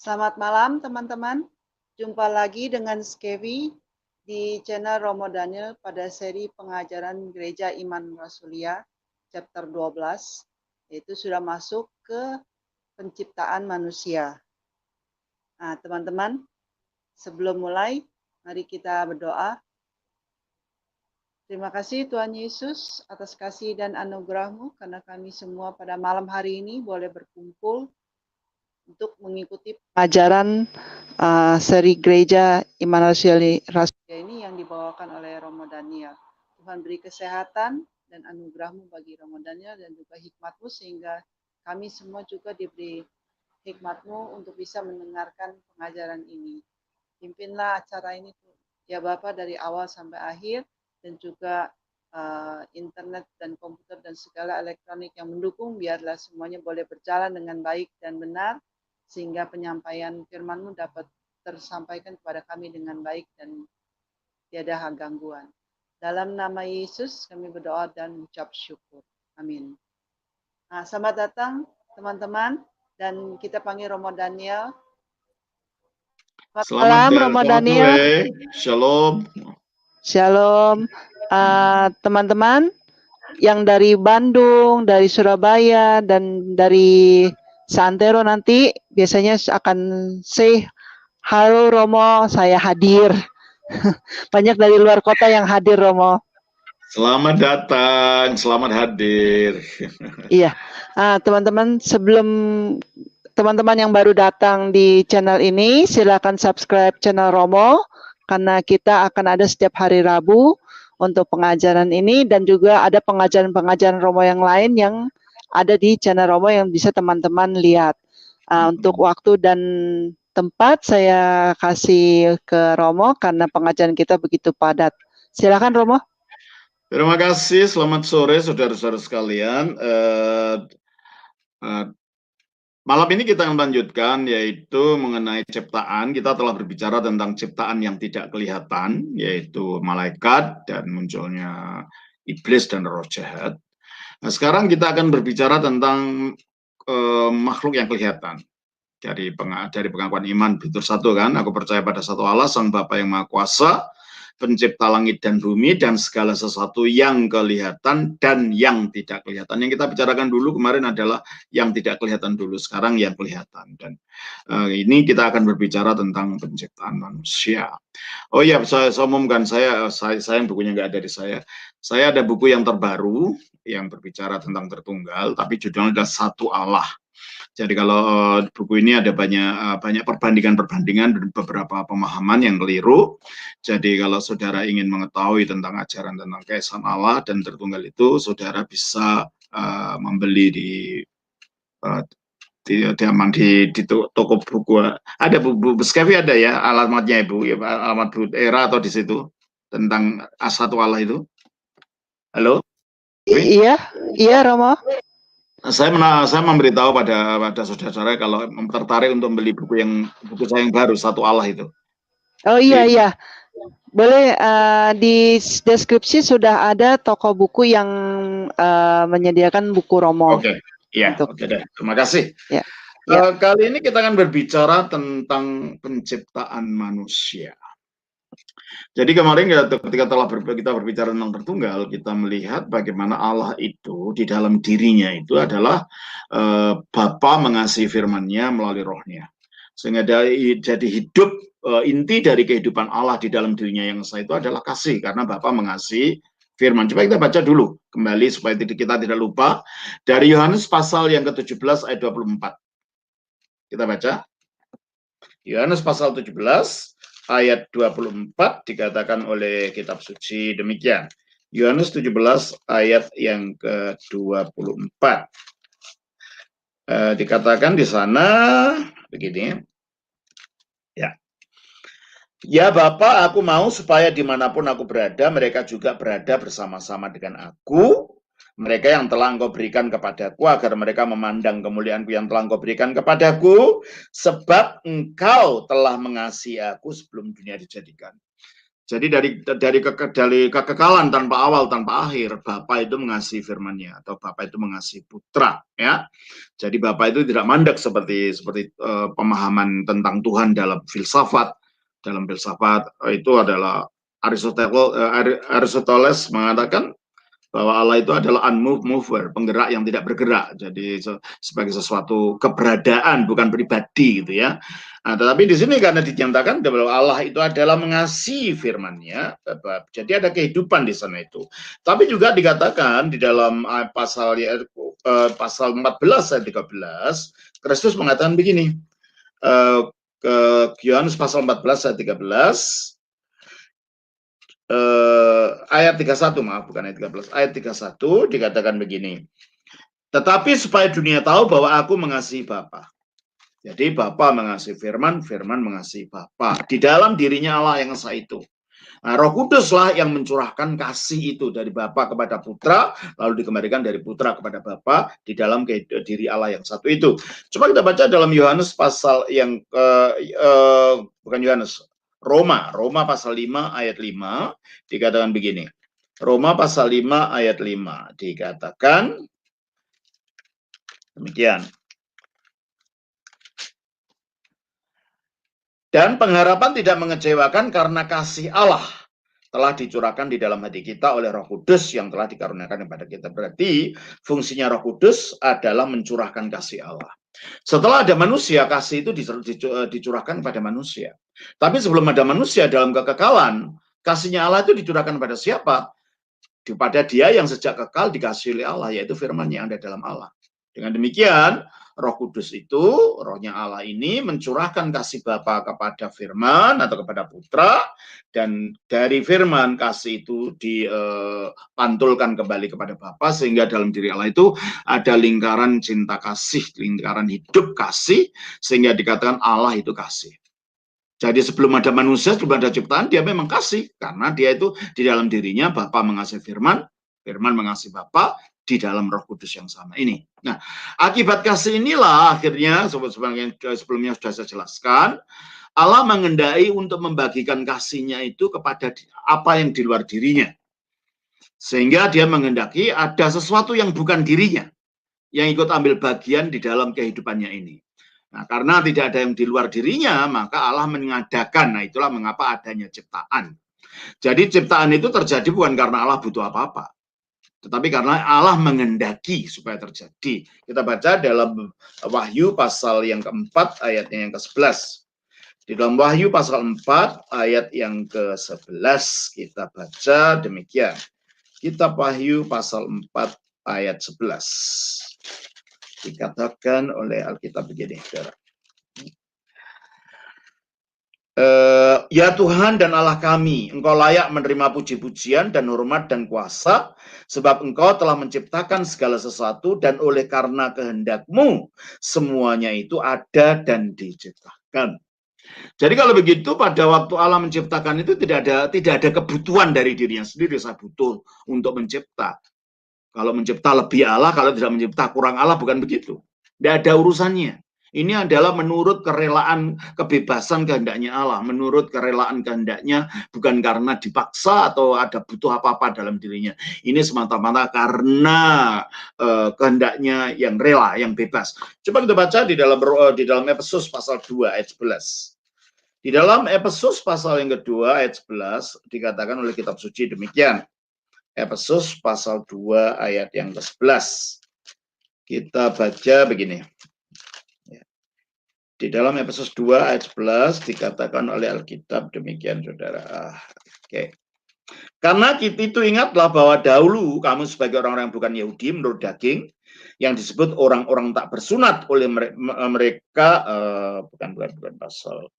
Selamat malam teman-teman. Jumpa lagi dengan Skevi di channel Romo Daniel pada seri pengajaran Gereja Iman Rasulia chapter 12, yaitu sudah masuk ke penciptaan manusia. Nah, teman-teman, sebelum mulai, mari kita berdoa. Terima kasih Tuhan Yesus atas kasih dan anugerah-Mu karena kami semua pada malam hari ini boleh berkumpul untuk mengikuti pengajaran seri Gereja Iman Rasulia ini yang dibawakan oleh Romo Daniel. Tuhan beri kesehatan dan anugerah-Mu bagi Romo Daniel dan juga hikmat-Mu sehingga kami semua juga diberi hikmat-Mu untuk bisa mendengarkan pengajaran ini. Pimpinlah acara ini ya Bapa dari awal sampai akhir dan juga internet dan komputer dan segala elektronik yang mendukung biarlah semuanya boleh berjalan dengan baik dan benar sehingga penyampaian firman-Mu dapat tersampaikan kepada kami dengan baik dan tiada gangguan. Dalam nama Yesus kami berdoa dan mengucap syukur. Amin. Nah, selamat datang teman-teman dan kita panggil Romo Daniel. Selamat malam Romo Daniel. Shalom. Shalom. Teman-teman yang dari Bandung, dari Surabaya, dan dari Santero nanti biasanya akan say halo Romo, saya hadir. Banyak dari luar kota yang hadir Romo. Selamat datang, selamat hadir. Iya, teman-teman sebelum teman-teman yang baru datang di channel ini silakan subscribe channel Romo karena kita akan ada setiap hari Rabu untuk pengajaran ini dan juga ada pengajaran-pengajaran Romo yang lain yang ada di channel Romo yang bisa teman-teman lihat. Untuk waktu dan tempat saya kasih ke Romo karena pengajaran kita begitu padat. Silakan Romo. Terima kasih, selamat sore saudara-saudara sekalian. Malam ini kita akan lanjutkan yaitu mengenai ciptaan. Kita telah berbicara tentang ciptaan yang tidak kelihatan, yaitu malaikat dan munculnya iblis dan roh jahat. Nah, sekarang kita akan berbicara tentang makhluk yang kelihatan. Dari pengakuan iman Petrus 1 kan, aku percaya pada satu Allah Sang Bapa yang Maha Kuasa, pencipta langit dan bumi dan segala sesuatu yang kelihatan dan yang tidak kelihatan. Yang kita bicarakan dulu kemarin adalah yang tidak kelihatan dulu, sekarang yang kelihatan. Dan ini kita akan berbicara tentang penciptaan manusia. Oh iya, saya umumkan saya yang bukunya nggak ada di saya. Saya ada buku yang terbaru yang berbicara tentang tertunggal, tapi judulnya adalah Satu Allah. Jadi kalau buku ini ada banyak perbandingan-perbandingan dan beberapa pemahaman yang keliru. Jadi kalau saudara ingin mengetahui tentang ajaran tentang keesaan Allah dan tertunggal itu, saudara bisa membeli di toko buku. Ada buku Skevi ada ya alamatnya Ibu, ya, alamat Bu Era atau di situ tentang Satu Allah itu. Halo? Iya Romo. Saya memberitahu pada saudara-saudara kalau tertarik untuk membeli buku saya yang baru Satu Allah itu. Oh iya. Boleh di deskripsi sudah ada toko buku yang menyediakan buku Romo. Oke, iya. Oke deh. Terima kasih. Ya. Kali ini kita akan berbicara tentang penciptaan manusia. Jadi kemarin ketika kita berbicara tentang tertunggal, kita melihat bagaimana Allah itu di dalam dirinya itu adalah Bapa mengasihi firman-Nya melalui rohnya. Sehingga jadi hidup inti dari kehidupan Allah di dalam dirinya yang esa itu adalah kasih, karena Bapa mengasihi firman. Coba kita baca dulu kembali supaya kita tidak lupa. Dari Yohanes pasal yang ke-17 ayat 24. Kita baca. Yohanes pasal 17 ayat 24 dikatakan oleh kitab suci demikian. Yohanes 17 ayat yang ke-24. Dikatakan di sana begini. Ya Bapa, aku mau supaya dimanapun aku berada, mereka juga berada bersama-sama dengan aku. Mereka yang telah Engkau berikan kepadaku, agar mereka memandang kemuliaan-Ku yang telah Engkau berikan kepadaku, sebab Engkau telah mengasihi aku sebelum dunia dijadikan. Jadi dari kekekalan tanpa awal tanpa akhir, Bapa itu mengasihi firman-Nya atau Bapa itu mengasihi Putra, ya. Jadi Bapa itu tidak mandek seperti pemahaman tentang Tuhan dalam filsafat. Dalam filsafat itu adalah Aristoteles mengatakan bahwa Allah itu adalah unmoved mover, penggerak yang tidak bergerak. Jadi sebagai sesuatu keberadaan, bukan pribadi gitu ya. Nah, tetapi di sini karena dinyatakan bahwa Allah itu adalah mengasihi firman-Nya, jadi ada kehidupan di sana itu. Tapi juga dikatakan di dalam pasal 14 ayat 13, Kristus mengatakan begini, Yohanes pasal 14 ayat 13, ayat 31, maaf, bukan ayat 13, ayat 31 dikatakan begini, tetapi supaya dunia tahu bahwa aku mengasihi Bapa. Jadi Bapa mengasihi firman, firman mengasihi Bapa. Di dalam dirinya Allah yang esa itu. Nah, Roh Kuduslah yang mencurahkan kasih itu dari Bapa kepada Putra, lalu dikembalikan dari Putra kepada Bapa di dalam diri Allah yang satu itu. Coba kita baca dalam Yohanes pasal yang bukan Yohanes, Roma pasal 5 ayat 5 dikatakan begini. Roma pasal 5 ayat 5 dikatakan demikian. Dan pengharapan tidak mengecewakan karena kasih Allah telah dicurahkan di dalam hati kita oleh Roh Kudus yang telah dikaruniakan kepada kita. Berarti fungsinya Roh Kudus adalah mencurahkan kasih Allah. Setelah ada manusia, kasih itu dicurahkan kepada manusia. Tapi sebelum ada manusia dalam kekekalan, kasihnya Allah itu dicurahkan pada siapa? Kepada dia yang sejak kekal dikasihi oleh Allah, yaitu firman yang ada dalam Allah. Dengan demikian, Roh Kudus itu, rohnya Allah ini mencurahkan kasih Bapa kepada firman atau kepada Putra, dan dari firman kasih itu dipantulkan kembali kepada Bapa, sehingga dalam diri Allah itu ada lingkaran cinta kasih, lingkaran hidup kasih, sehingga dikatakan Allah itu kasih. Jadi sebelum ada manusia, sebelum ada ciptaan, dia memang kasih. Karena dia itu di dalam dirinya, Bapa mengasihi firman, firman mengasihi Bapa, di dalam Roh Kudus yang sama ini. Nah, akibat kasih inilah akhirnya, sebelumnya sudah saya jelaskan, Allah mengendai untuk membagikan kasihnya itu kepada apa yang di luar dirinya. Sehingga dia mengendaki ada sesuatu yang bukan dirinya, yang ikut ambil bagian di dalam kehidupannya ini. Nah, karena tidak ada yang di luar dirinya, maka Allah mengadakan. Nah, itulah mengapa adanya ciptaan. Jadi ciptaan itu terjadi bukan karena Allah butuh apa-apa, tetapi karena Allah mengendaki supaya terjadi. Kita baca dalam Wahyu pasal yang keempat, ayatnya yang ke-11. Di dalam Wahyu pasal 4, ayat yang ke-11, kita baca demikian. Kitab Wahyu pasal 4, ayat 11. Dikatakan oleh Alkitab begini, saudara. Ya Tuhan dan Allah kami, Engkau layak menerima puji-pujian dan hormat dan kuasa, sebab Engkau telah menciptakan segala sesuatu, dan oleh karena kehendak-Mu semuanya itu ada dan diciptakan. Jadi kalau begitu, pada waktu Allah menciptakan itu tidak ada kebutuhan dari dirinya sendiri, saya butuh untuk mencipta. Kalau mencipta lebih Allah, kalau tidak mencipta kurang Allah, bukan begitu. Tidak ada urusannya. Ini adalah menurut kerelaan kebebasan kehendaknya Allah, menurut kerelaan kehendaknya, bukan karena dipaksa atau ada butuh apa-apa dalam dirinya. Ini semata-mata karena kehendaknya yang rela, yang bebas. Coba kita baca di dalam Efesus pasal 2 ayat 11. Di dalam Efesus pasal yang kedua ayat 11 dikatakan oleh kitab suci demikian. Efesus pasal 2 ayat yang ke-11. Kita baca begini. Di dalam Efesus 2 ayat 11 dikatakan oleh Alkitab demikian, saudara. Oke. Karena kita itu ingatlah bahwa dahulu kamu sebagai orang-orang yang bukan Yahudi menurut daging, yang disebut orang-orang tak bersunat oleh mereka, bukan pasal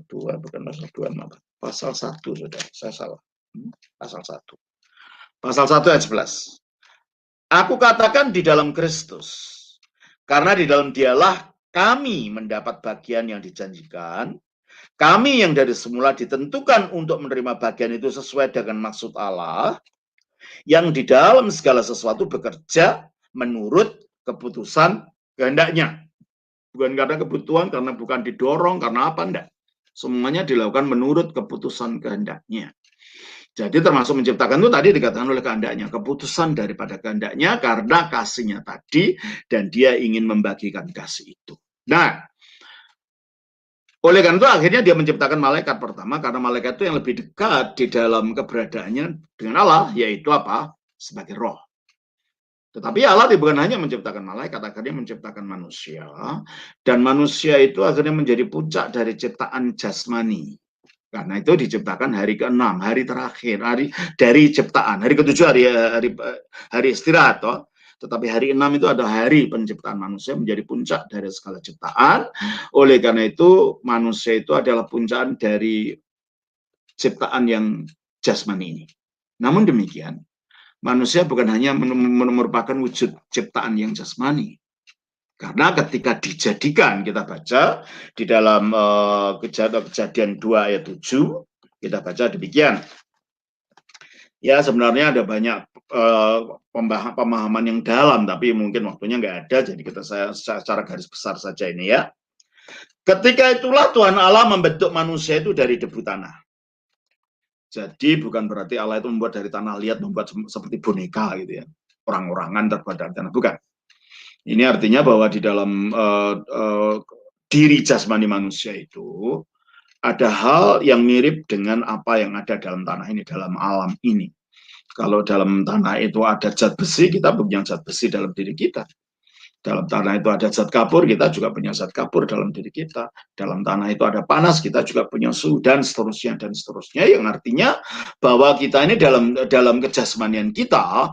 2, bukan pasal 2, maaf. Pasal 1, saudara. Saya salah. Pasal 1. Pasal 1 ayat 11. Aku katakan di dalam Kristus, karena di dalam Dialah kami mendapat bagian yang dijanjikan, kami yang dari semula ditentukan untuk menerima bagian itu sesuai dengan maksud Allah, yang di dalam segala sesuatu bekerja menurut keputusan kehendaknya. Bukan karena kebutuhan, karena bukan didorong, karena apa, enggak. Semuanya dilakukan menurut keputusan kehendaknya. Jadi termasuk menciptakan itu tadi dikatakan oleh kehendaknya, keputusan daripada kehendaknya karena kasihnya tadi, dan dia ingin membagikan kasih itu. Nah, oleh karena itu akhirnya dia menciptakan malaikat pertama, karena malaikat itu yang lebih dekat di dalam keberadaannya dengan Allah, yaitu apa? Sebagai roh. Tetapi Allah bukan hanya menciptakan malaikat, akhirnya menciptakan manusia, dan manusia itu akhirnya menjadi puncak dari ciptaan jasmani. Karena itu diciptakan hari ke-6, hari terakhir, hari dari ciptaan. Hari ke-7 hari istirahat, toh. Tetapi hari 6 itu ada hari penciptaan manusia, menjadi puncak dari segala ciptaan. Oleh karena itu manusia itu adalah puncak dari ciptaan yang jasmani ini. Namun demikian, manusia bukan hanya merupakan wujud ciptaan yang jasmani. Karena ketika dijadikan, kita baca di dalam Kejadian 2 ayat 7, kita baca demikian. Ya, sebenarnya ada banyak pemahaman yang dalam, tapi mungkin waktunya nggak ada, jadi saya secara garis besar saja ini ya. Ketika itulah Tuhan Allah membentuk manusia itu dari debu tanah. Jadi bukan berarti Allah itu membuat dari tanah liat, membuat seperti boneka gitu ya, orang-orangan terbuat dari tanah, bukan. Ini artinya bahwa di dalam diri jasmani manusia itu ada hal yang mirip dengan apa yang ada dalam tanah ini, dalam alam ini. Kalau dalam tanah itu ada zat besi, kita punya zat besi dalam diri kita. Dalam tanah itu ada zat kapur, kita juga punya zat kapur dalam diri kita. Dalam tanah itu ada panas, kita juga punya suhu, dan seterusnya, dan seterusnya. Yang artinya bahwa kita ini dalam kejasmanian kita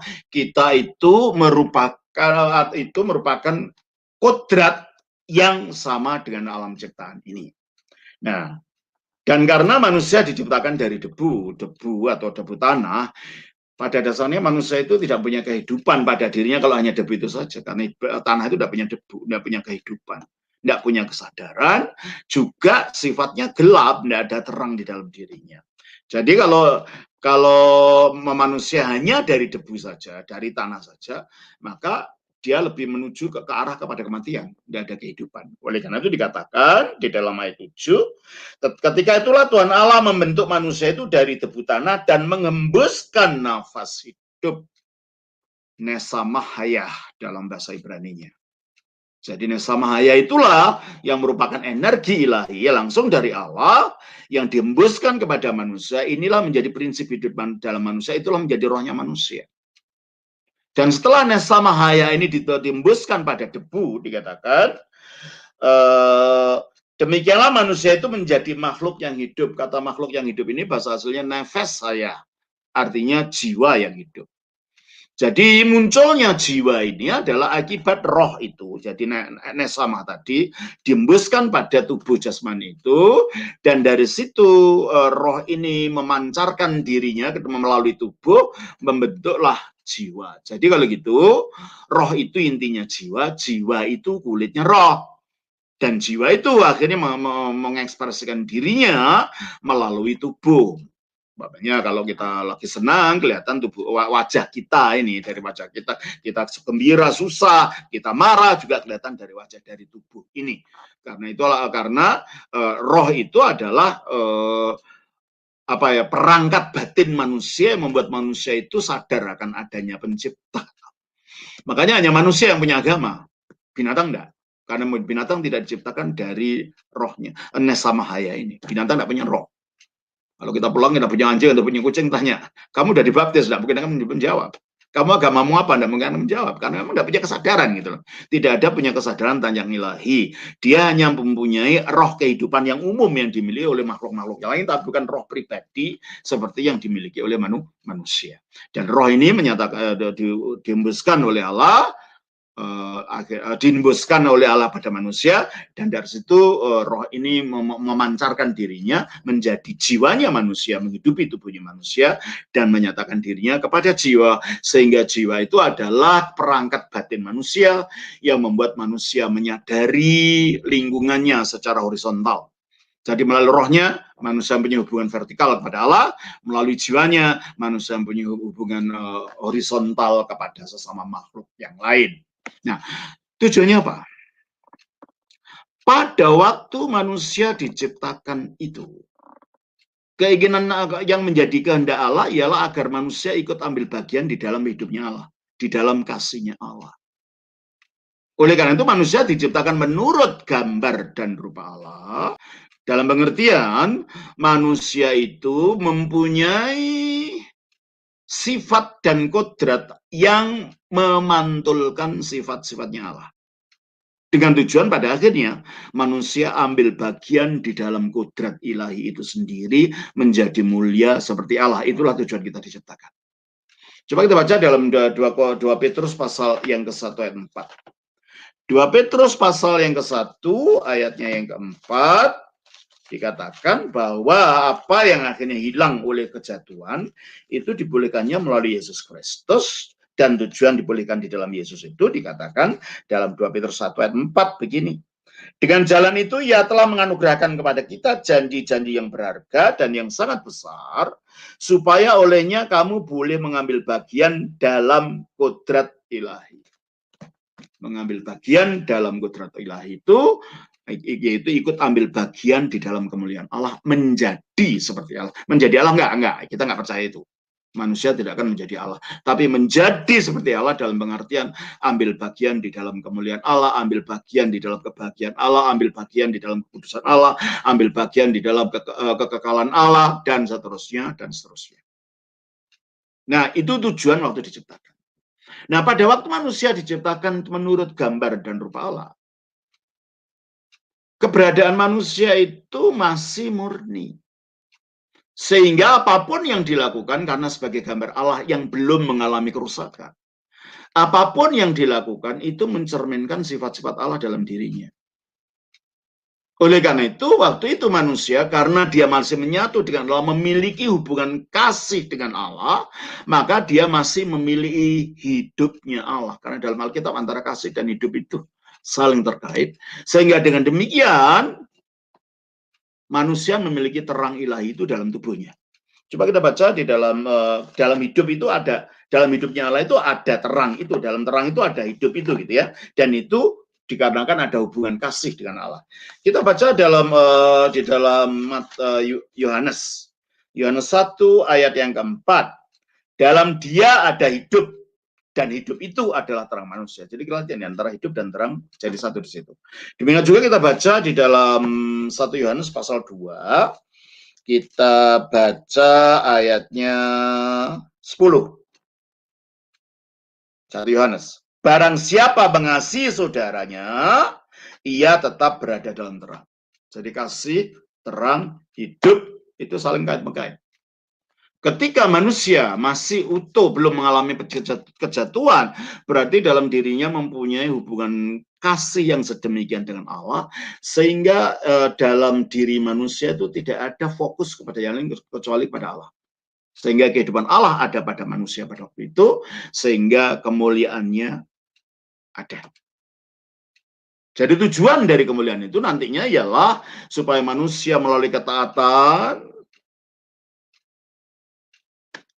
itu merupakan kodrat yang sama dengan alam ciptaan ini. Nah, dan karena manusia diciptakan dari debu atau debu tanah, pada dasarnya manusia itu tidak punya kehidupan pada dirinya kalau hanya debu itu saja. Karena tanah itu tidak punya debu, tidak punya kehidupan, tidak punya kesadaran, juga sifatnya gelap, tidak ada terang di dalam dirinya. Jadi kalau manusia hanya dari debu saja, dari tanah saja, maka dia lebih menuju ke arah kepada kematian, tidak ada kehidupan. Oleh karena itu dikatakan di dalam ayat 7, ketika itulah Tuhan Allah membentuk manusia itu dari debu tanah dan mengembuskan nafas hidup, nesamahayah dalam bahasa Ibraninya. Jadi nesamahaya itulah yang merupakan energi ilahi langsung dari Allah yang dihembuskan kepada manusia. Inilah menjadi prinsip hidup dalam manusia, itulah menjadi rohnya manusia. Dan setelah nesamahaya ini dihembuskan pada debu, dikatakan demikianlah manusia itu menjadi makhluk yang hidup. Kata makhluk yang hidup ini bahasa aslinya nefes saya, artinya jiwa yang hidup. Jadi munculnya jiwa ini adalah akibat roh itu. Jadi nesama tadi dihembuskan pada tubuh jasmani itu, dan dari situ roh ini memancarkan dirinya melalui tubuh, membentuklah jiwa. Jadi kalau gitu, roh itu intinya jiwa, jiwa itu kulitnya roh. Dan jiwa itu akhirnya mengekspresikan dirinya melalui tubuh. Makanya kalau kita lagi senang, kelihatan tubuh wajah kita ini, dari wajah kita gembira, susah, kita marah juga kelihatan dari wajah, dari tubuh ini. Karena roh itu adalah perangkat batin manusia yang membuat manusia itu sadar akan adanya pencipta. Makanya hanya manusia yang punya agama, binatang enggak. Karena binatang tidak diciptakan dari rohnya. Nesamahaya ini, binatang enggak punya roh. Kalau kita pulang, kita punya anjing atau punya kucing, tanya, kamu udah dibaptis, tidak mungkin akan menjawab. Kamu agamamu apa? Tidak mungkin akan menjawab, karena memang tidak punya kesadaran gitu loh. Tidak ada punya kesadaran tentang ilahi. Dia hanya mempunyai roh kehidupan yang umum yang dimiliki oleh makhluk-makhluk yang lain, tapi bukan roh pribadi seperti yang dimiliki oleh manusia. Dan roh ini dihembuskan oleh Allah, dihembuskan oleh Allah pada manusia, dan dari situ roh ini memancarkan dirinya menjadi jiwanya manusia, menghidupi tubuhnya manusia dan menyatakan dirinya kepada jiwa, sehingga jiwa itu adalah perangkat batin manusia yang membuat manusia menyadari lingkungannya secara horizontal. Jadi melalui rohnya manusia punya hubungan vertikal kepada Allah, melalui jiwanya manusia punya hubungan horizontal kepada sesama makhluk yang lain. Nah, tujuannya apa? pada waktu manusia diciptakan itu, keinginan yang menjadi kehendak Allah ialah agar manusia ikut ambil bagian di dalam hidupnya Allah, di dalam kasihnya Allah. Oleh karena itu manusia diciptakan menurut gambar dan rupa Allah, dalam pengertian manusia itu mempunyai sifat dan kodrat yang memantulkan sifat-sifatnya Allah. Dengan tujuan pada akhirnya manusia ambil bagian di dalam kodrat ilahi itu sendiri menjadi mulia seperti Allah. Itulah tujuan kita diciptakan. Coba kita baca dalam 2 Petrus pasal yang ke-1 ayat 4. 2 Petrus pasal yang ke-1 ayatnya yang ke-4 dikatakan bahwa apa yang akhirnya hilang oleh kejatuhan itu dibolehkannya melalui Yesus Kristus, dan tujuan dibolehkan di dalam Yesus itu dikatakan dalam 2 Petrus 1 ayat 4 begini. Dengan jalan itu ia telah menganugerahkan kepada kita janji-janji yang berharga dan yang sangat besar, supaya olehnya kamu boleh mengambil bagian dalam kodrat ilahi. Mengambil bagian dalam kodrat ilahi itu yaitu ikut ambil bagian di dalam kemuliaan Allah, menjadi seperti Allah. Menjadi Allah enggak, kita enggak percaya itu. Manusia tidak akan menjadi Allah, tapi menjadi seperti Allah dalam pengertian ambil bagian di dalam kemuliaan Allah, ambil bagian di dalam kebahagiaan Allah, ambil bagian di dalam kekudusan Allah, ambil bagian di dalam kekekalan Allah, dan seterusnya, dan seterusnya. Nah, itu tujuan waktu diciptakan. Nah, pada waktu manusia diciptakan menurut gambar dan rupa Allah, keberadaan manusia itu masih murni. Sehingga apapun yang dilakukan karena sebagai gambar Allah yang belum mengalami kerusakan, apapun yang dilakukan itu mencerminkan sifat-sifat Allah dalam dirinya. Oleh karena itu, waktu itu manusia karena dia masih menyatu dengan Allah, memiliki hubungan kasih dengan Allah, maka dia masih memiliki hidupnya Allah. Karena dalam Alkitab antara kasih dan hidup itu saling terkait. Sehingga dengan demikian, manusia memiliki terang ilahi itu dalam tubuhnya. Coba kita baca di dalam hidup itu ada, dalam hidupnya Allah itu ada terang itu, dalam terang itu ada hidup itu gitu ya. Dan itu dikarenakan ada hubungan kasih dengan Allah. Kita baca di dalam Yohanes 1 ayat yang keempat. Dalam dia ada hidup, dan hidup itu adalah terang manusia. Jadi kelihatan antara hidup dan terang jadi satu di situ. Demikian juga kita baca di dalam 1 Yohanes pasal 2. Kita baca ayatnya 10. 1 Yohanes. Barang siapa mengasihi saudaranya, ia tetap berada dalam terang. Jadi kasih, terang, hidup itu saling kait-mengkait. Ketika manusia masih utuh, belum mengalami kejatuhan, berarti dalam dirinya mempunyai hubungan kasih yang sedemikian dengan Allah, sehingga dalam diri manusia itu tidak ada fokus kepada yang lain kecuali pada Allah. Sehingga kehidupan Allah ada pada manusia pada waktu itu, sehingga kemuliaannya ada. Jadi tujuan dari kemuliaan itu nantinya ialah supaya manusia melalui ketaatan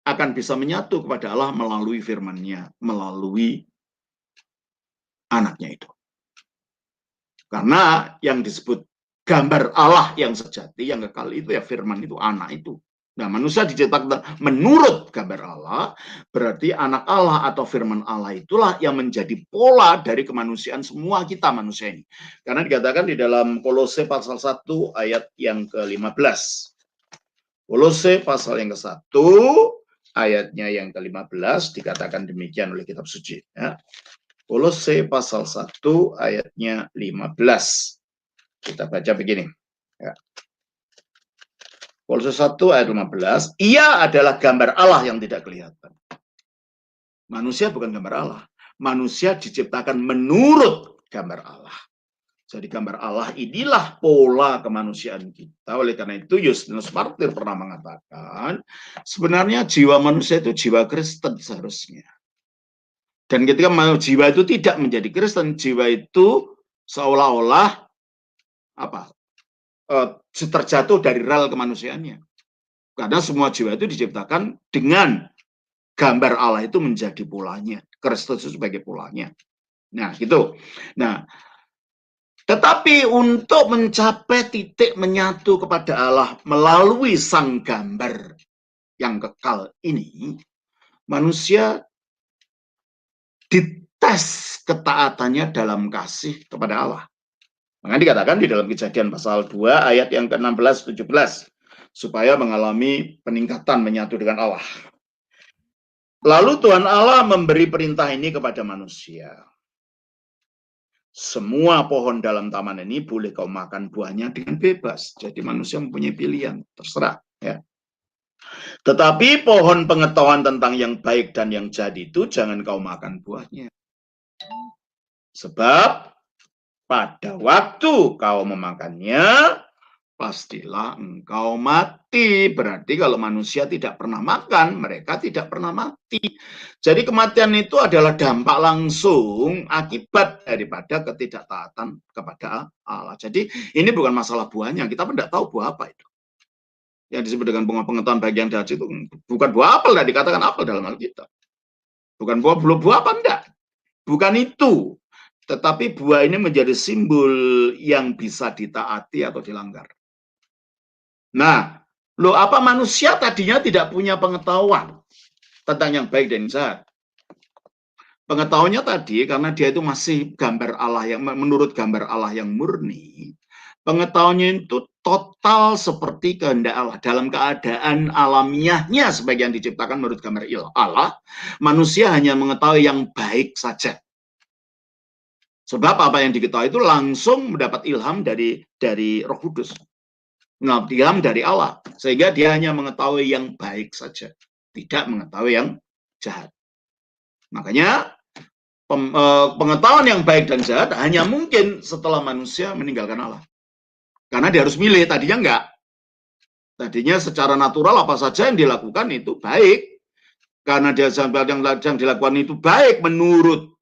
akan bisa menyatu kepada Allah melalui firman-Nya, melalui anaknya itu. Karena yang disebut gambar Allah yang sejati, yang kekal itu ya firman itu, anak itu. Nah, manusia diciptakan menurut gambar Allah, berarti anak Allah atau firman Allah itulah yang menjadi pola dari kemanusiaan semua kita manusia ini. Karena dikatakan di dalam Kolose pasal 1 ayat yang ke-15. Kolose pasal yang ke-1 ayatnya yang ke-15 dikatakan demikian oleh kitab suci. Ya. Kolose pasal 1 ayatnya 15. Kita baca begini. Ya. Kolose 1 ayat 15. Ia adalah gambar Allah yang tidak kelihatan. Manusia bukan gambar Allah. Manusia diciptakan menurut gambar Allah. Jadi gambar Allah inilah pola kemanusiaan kita. Oleh karena itu Justinus Martir pernah mengatakan, sebenarnya jiwa manusia itu jiwa Kristen seharusnya. Dan ketika jiwa itu tidak menjadi Kristen, jiwa itu seolah-olah terjatuh dari rel kemanusiaannya. Karena semua jiwa itu diciptakan dengan gambar Allah itu menjadi polanya. Kristus itu sebagai polanya. Nah, gitu. Nah, Tetapi untuk mencapai titik menyatu kepada Allah melalui sang gambar yang kekal ini, manusia dites ketaatannya dalam kasih kepada Allah. Maka dikatakan di dalam Kejadian pasal 2 ayat yang ke-16-17, supaya mengalami peningkatan menyatu dengan Allah. Lalu Tuhan Allah memberi perintah ini kepada manusia. Semua pohon dalam taman ini boleh kau makan buahnya dengan bebas. Jadi manusia mempunyai pilihan, terserah. Ya. Tetapi pohon pengetahuan tentang yang baik dan yang jahat itu jangan kau makan buahnya. Sebab pada waktu kau memakannya, pastilah engkau mati. Berarti kalau manusia tidak pernah makan, mereka tidak pernah mati. Jadi kematian itu adalah dampak langsung akibat daripada ketidaktaatan kepada Allah. Jadi ini bukan masalah buahnya, kita pun tidak tahu buah apa itu. Yang disebut dengan pengetahuan bagian jahat itu bukan buah apel, tidak dikatakan apel dalam Alkitab. Bukan buah apa, enggak. Bukan itu. Tetapi buah ini menjadi simbol yang bisa ditaati atau dilanggar. Nah, apa manusia tadinya tidak punya pengetahuan tentang yang baik dan jahat? Pengetahuannya tadi karena dia itu masih gambar Allah yang menurut gambar Allah yang murni. Pengetahuannya itu total seperti kehendak Allah dalam keadaan alamiahnya sebagian diciptakan menurut gambar Allah. Manusia hanya mengetahui yang baik saja. Sebab apa yang diketahui itu langsung mendapat ilham dari Roh Kudus. Ilham dari Allah, sehingga dia hanya mengetahui yang baik saja, tidak mengetahui yang jahat. Makanya pengetahuan yang baik dan jahat hanya mungkin setelah manusia meninggalkan Allah, karena dia harus milih. Tadinya enggak, tadinya secara natural apa saja yang dilakukan itu baik, karena dia yang dilakukan itu baik menurut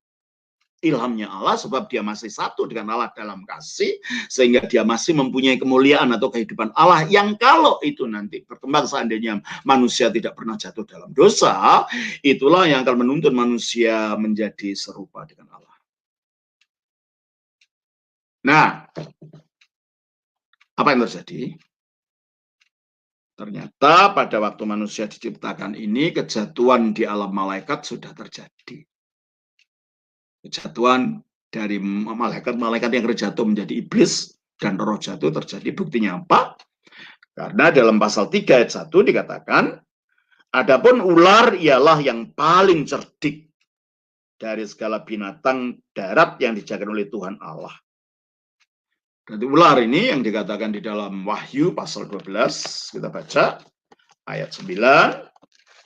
ilhamnya Allah, sebab dia masih satu dengan Allah dalam kasih, sehingga dia masih mempunyai kemuliaan atau kehidupan Allah yang kalau itu nanti berkembang seandainya manusia tidak pernah jatuh dalam dosa, itulah yang akan menuntun manusia menjadi serupa dengan Allah. Nah, apa yang terjadi? Ternyata pada waktu manusia diciptakan ini, kejatuhan di alam malaikat sudah terjadi. Kejatuhan dari malaikat yang terjatuh menjadi iblis dan roh jatuh terjadi. Buktinya apa? Karena dalam pasal 3 ayat 1 dikatakan, adapun ular ialah yang paling cerdik dari segala binatang darat yang dijagakan oleh Tuhan Allah. Jadi ular ini yang dikatakan di dalam Wahyu pasal 12, kita baca ayat 9.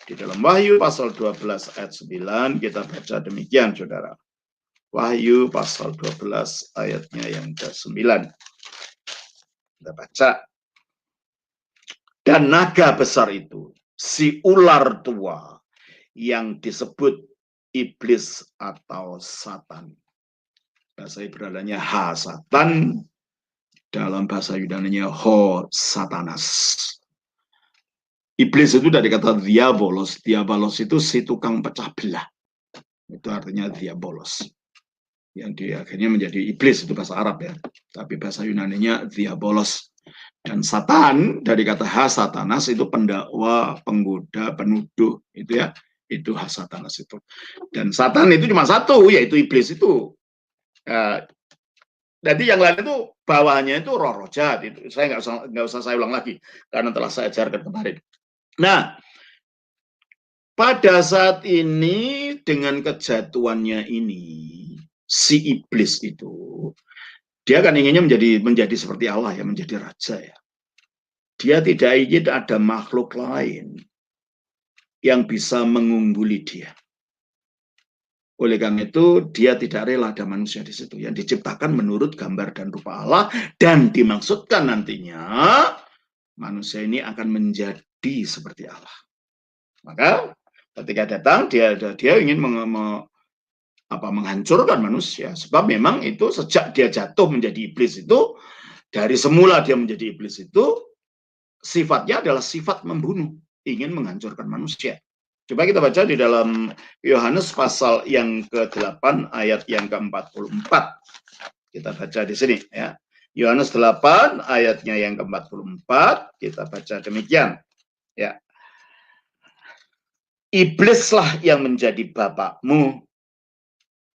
Di dalam Wahyu pasal 12 ayat 9 kita baca demikian, saudara. Wahyu pasal 12 ayatnya yang ke-9. Kita baca. Dan naga besar itu, si ular tua yang disebut iblis atau Satan. Bahasa Ibradanya ha-Satan, dalam bahasa Yunaninya ho-Satanas. Iblis itu dari kata diabolos. Diabolos itu si tukang pecah belah. Itu artinya diabolos. Yang dia akhirnya menjadi iblis, itu bahasa Arab ya, tapi bahasa Yunaninya diabolos. Dan Satan dari kata ha-Satanas itu pendakwa, penggoda, penuduh, itu ya, itu ha-Satanas itu. Dan Satan itu cuma satu, yaitu iblis itu. Jadi yang lain itu bawahnya itu roh-roh jahat. Itu saya nggak usah saya ulang lagi karena telah saya ajarkan kemarin. Nah, pada saat ini dengan kejatuhannya ini, si iblis itu, dia kan inginnya menjadi seperti Allah ya, menjadi raja ya. Dia tidak ingin ada makhluk lain yang bisa mengungguli dia. Oleh karena itu, dia tidak rela ada manusia di situ yang diciptakan menurut gambar dan rupa Allah, dan dimaksudkan nantinya manusia ini akan menjadi seperti Allah. Maka ketika datang dia ingin menghancurkan manusia, sebab memang itu sejak dia jatuh menjadi iblis itu, dari semula dia menjadi iblis itu sifatnya adalah sifat membunuh, ingin menghancurkan manusia. Coba kita baca di dalam Yohanes pasal yang ke-8 ayat yang ke-44. Kita baca di sini ya. Yohanes 8 ayatnya yang ke-44 kita baca demikian ya. Iblislah yang menjadi bapakmu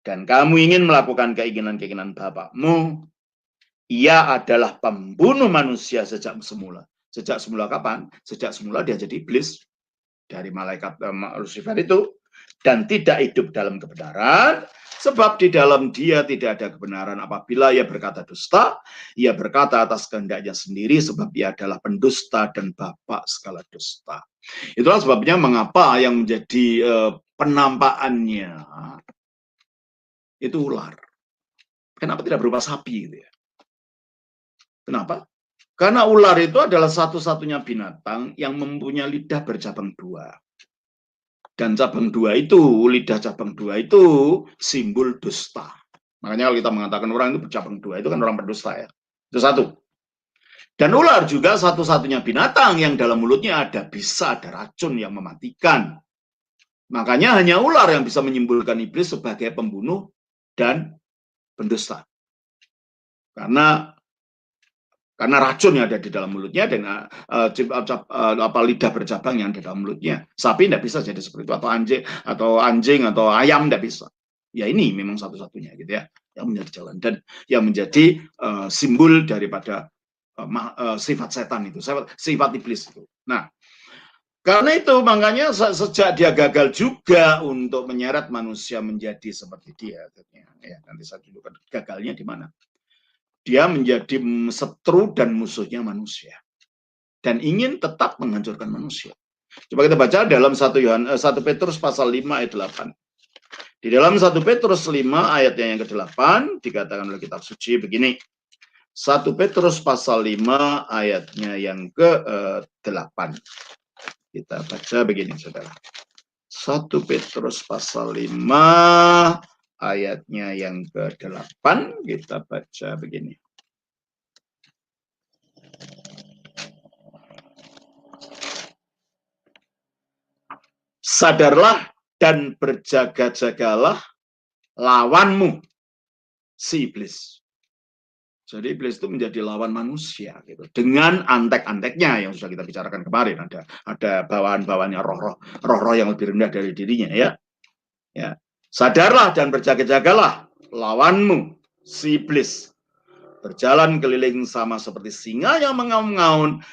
dan kamu ingin melakukan keinginan-keinginan bapakmu. Ia adalah pembunuh manusia sejak semula. Sejak semula kapan? Sejak semula dia jadi iblis dari malaikat Lucifer itu, dan tidak hidup dalam kebenaran, sebab di dalam dia tidak ada kebenaran. Apabila ia berkata dusta, ia berkata atas kehendaknya sendiri, sebab ia adalah pendusta dan bapak segala dusta. Itulah sebabnya mengapa yang menjadi penampakannya itu ular. Kenapa tidak berupa sapi gitu ya? Kenapa? Karena ular itu adalah satu-satunya binatang yang mempunyai lidah bercabang dua. Dan cabang dua itu, lidah cabang dua itu simbol dusta. Makanya kalau kita mengatakan orang itu bercabang dua, itu kan orang berdusta ya. Itu satu. Dan ular juga satu-satunya binatang yang dalam mulutnya bisa ada racun yang mematikan. Makanya hanya ular yang bisa menyimbolkan iblis sebagai pembunuh dan pendusta. Karena racun yang ada di dalam mulutnya dan lidah bercabang yang ada di dalam mulutnya. Sapi tidak bisa jadi seperti itu, atau anjing atau ayam tidak bisa. Ya ini memang satu-satunya gitu ya yang menjadi jalan dan yang menjadi simbol daripada sifat setan itu, sifat iblis itu. Nah, karena itu makanya sejak dia gagal juga untuk menyeret manusia menjadi seperti dia. Ya, nanti saya tunjukkan gagalnya di mana. Dia menjadi setru dan musuhnya manusia dan ingin tetap menghancurkan manusia. Coba kita baca dalam 1 Petrus pasal 5 ayat 8. Di dalam 1 Petrus 5 ayatnya yang ke-8 dikatakan oleh kitab suci begini. 1 Petrus pasal 5 ayatnya yang ke-8. Kita baca begini, Saudara. 1 Petrus pasal 5 ayatnya yang ke-8 kita baca begini. Sadarlah dan berjaga-jagalah lawanmu, si iblis. Jadi iblis itu menjadi lawan manusia gitu. Dengan antek-anteknya yang sudah kita bicarakan kemarin, ada bawaan-bawaannya roh-roh yang lebih rendah dari dirinya ya. Ya. Sadarlah dan berjaga-jagalah lawanmu, si iblis. Berjalan keliling sama seperti singa yang mengaum-ngaum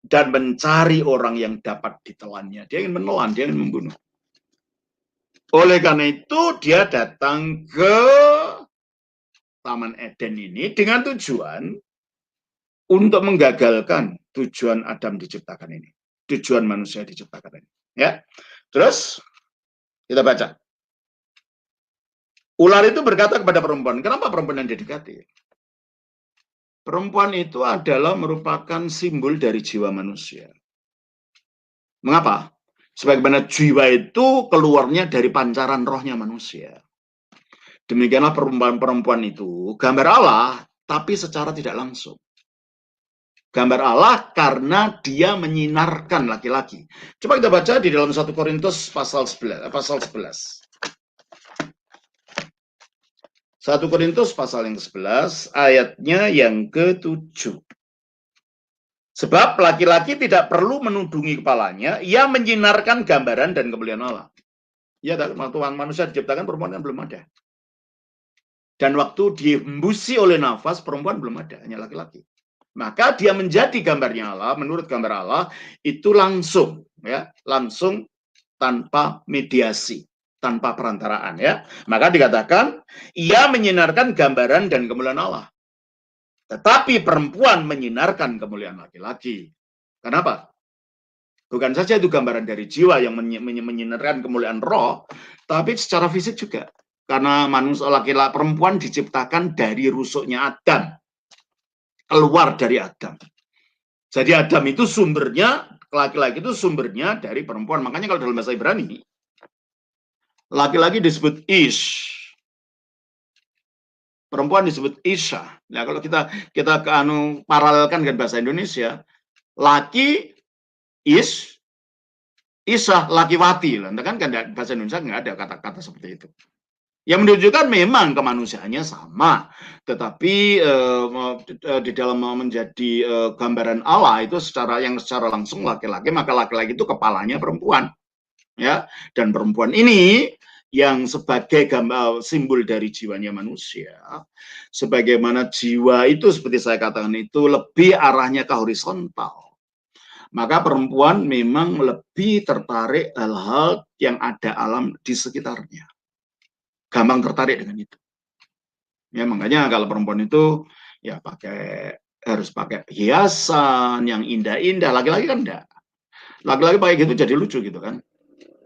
dan mencari orang yang dapat ditelannya. Dia ingin menelan, dia ingin membunuh. Oleh karena itu dia datang ke Taman Eden ini dengan tujuan untuk menggagalkan tujuan Adam diciptakan ini. Tujuan manusia diciptakan ini. Ya. Terus kita baca. Ular itu berkata kepada perempuan, kenapa perempuan yang didekati? Perempuan itu adalah merupakan simbol dari jiwa manusia. Mengapa? Sebagaimana jiwa itu keluarnya dari pancaran rohnya manusia. Demikianlah perempuan itu gambar Allah, tapi secara tidak langsung. Gambar Allah karena dia menyinarkan laki-laki. Coba kita baca di dalam 1 Korintus pasal 11. 1 Korintus pasal yang ke-11, ayatnya yang ke-7. Sebab laki-laki tidak perlu menudungi kepalanya, ia menyinarkan gambaran dan kemuliaan Allah. Ya, waktu manusia diciptakan perempuan kan belum ada. Dan waktu dihembusi oleh nafas, perempuan belum ada, hanya laki-laki. Maka dia menjadi gambarnya Allah, menurut gambar Allah, itu langsung, ya, langsung tanpa mediasi. Tanpa perantaraan ya. Maka dikatakan ia menyinarkan gambaran dan kemuliaan Allah. Tetapi perempuan menyinarkan kemuliaan laki-laki. Kenapa? Bukan saja itu gambaran dari jiwa yang menyinarkan kemuliaan roh, tapi secara fisik juga. Karena manusia laki-laki perempuan diciptakan dari rusuknya Adam. Keluar dari Adam. Jadi Adam itu sumbernya, laki-laki itu sumbernya dari perempuan. Makanya kalau dalam bahasa Ibrani laki-laki disebut ish, perempuan disebut isha. Nah, kalau kita paralelkan dengan bahasa Indonesia, laki ish, isha laki wati. Kan bahasa Indonesia nggak ada kata-kata seperti itu. Yang menunjukkan memang kemanusiaannya sama, tetapi di dalam menjadi gambaran Allah itu secara langsung laki-laki, maka laki-laki itu kepalanya perempuan, ya. Dan perempuan ini yang sebagai gambar simbol dari jiwanya manusia, sebagaimana jiwa itu seperti saya katakan itu lebih arahnya ke horizontal. Maka perempuan memang lebih tertarik hal-hal yang ada alam di sekitarnya. Gampang tertarik dengan itu. Ya, makanya kalau perempuan itu ya harus pakai hiasan yang indah-indah. Laki-laki kan enggak. Laki-laki pakai gitu jadi lucu gitu kan.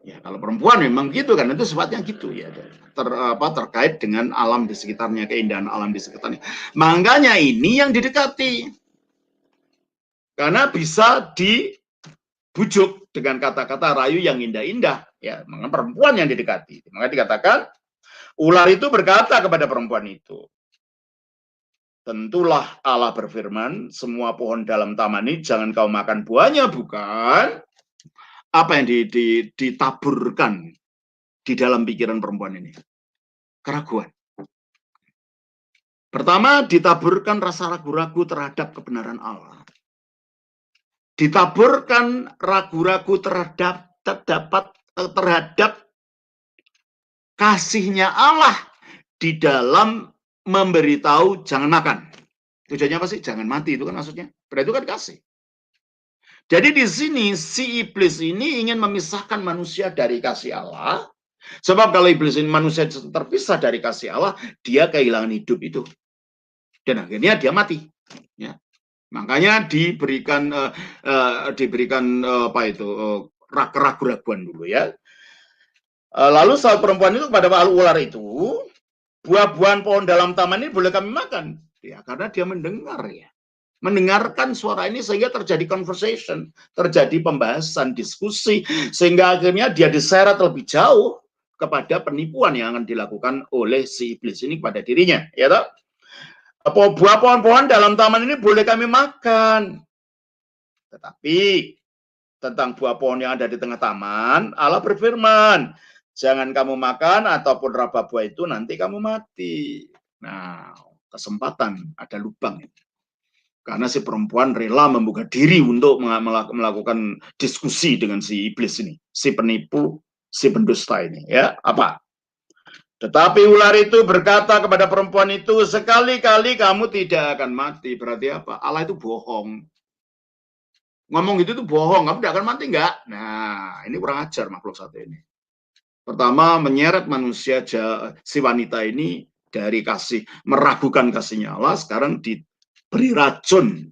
Ya, kalau perempuan memang gitu kan, itu sifatnya gitu ya. Terkait dengan alam di sekitarnya, keindahan alam di sekitarnya. Makanya ini yang didekati. Karena bisa dibujuk dengan kata-kata rayu yang indah-indah. Ya, maka perempuan yang didekati. Maka dikatakan ular itu berkata kepada perempuan itu, tentulah Allah berfirman, semua pohon dalam taman ini jangan kau makan buahnya, bukan? Apa yang ditaburkan di dalam pikiran perempuan ini? Keraguan. Pertama, ditaburkan rasa ragu-ragu terhadap kebenaran Allah. Ditaburkan ragu-ragu terhadap kasihnya Allah di dalam memberitahu jangan makan. Tujuannya apa sih? Jangan mati, itu kan maksudnya. Berarti itu kan kasih. Jadi di sini si iblis ini ingin memisahkan manusia dari kasih Allah. Sebab kalau iblis ini manusia terpisah dari kasih Allah, dia kehilangan hidup itu. Dan akhirnya dia mati. Ya. Makanya diberikan keraguan dulu ya. Lalu saat perempuan itu kepada ular itu, buah-buahan pohon dalam taman ini boleh kami makan. Ya, karena dia mendengar ya. Mendengarkan suara ini sehingga terjadi conversation, terjadi pembahasan, diskusi, sehingga akhirnya dia diseret lebih jauh kepada penipuan yang akan dilakukan oleh si iblis ini kepada dirinya. Ya toh? Buah pohon-pohon dalam taman ini boleh kami makan. Tetapi tentang buah pohon yang ada di tengah taman, Allah berfirman, jangan kamu makan ataupun raba buah itu nanti kamu mati. Nah, kesempatan, ada lubang. Karena si perempuan rela membuka diri untuk melakukan diskusi dengan si iblis ini, si penipu, si pendusta ini. Ya, apa? Tetapi ular itu berkata kepada perempuan itu, sekali-kali kamu tidak akan mati. Berarti apa? Allah itu bohong. Ngomong gitu tuh bohong, kamu tidak akan mati enggak? Nah, ini kurang ajar makhluk satu ini. Pertama, menyeret manusia si wanita ini dari kasih, meragukan kasihnya Allah, sekarang diberi racun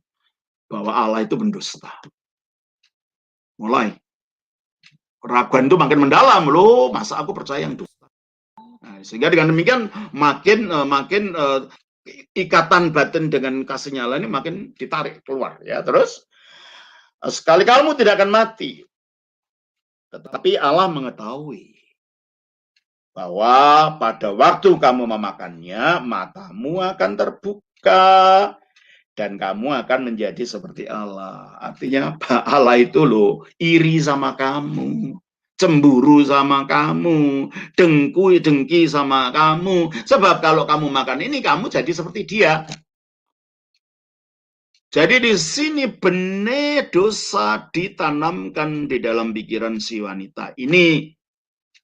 bahwa Allah itu pendusta. Mulai keraguan itu makin mendalam, loh masa aku percaya yang dusta. Nah, sehingga dengan demikian makin ikatan batin dengan kasihnya Allah ini makin ditarik keluar ya. Terus sekali kamu tidak akan mati, tetapi Allah mengetahui bahwa pada waktu kamu memakannya matamu akan terbuka dan kamu akan menjadi seperti Allah. Artinya Allah itu loh iri sama kamu, cemburu sama kamu, dengki sama kamu. Sebab kalau kamu makan ini, kamu jadi seperti dia. Jadi di sini benih dosa ditanamkan di dalam pikiran si wanita ini.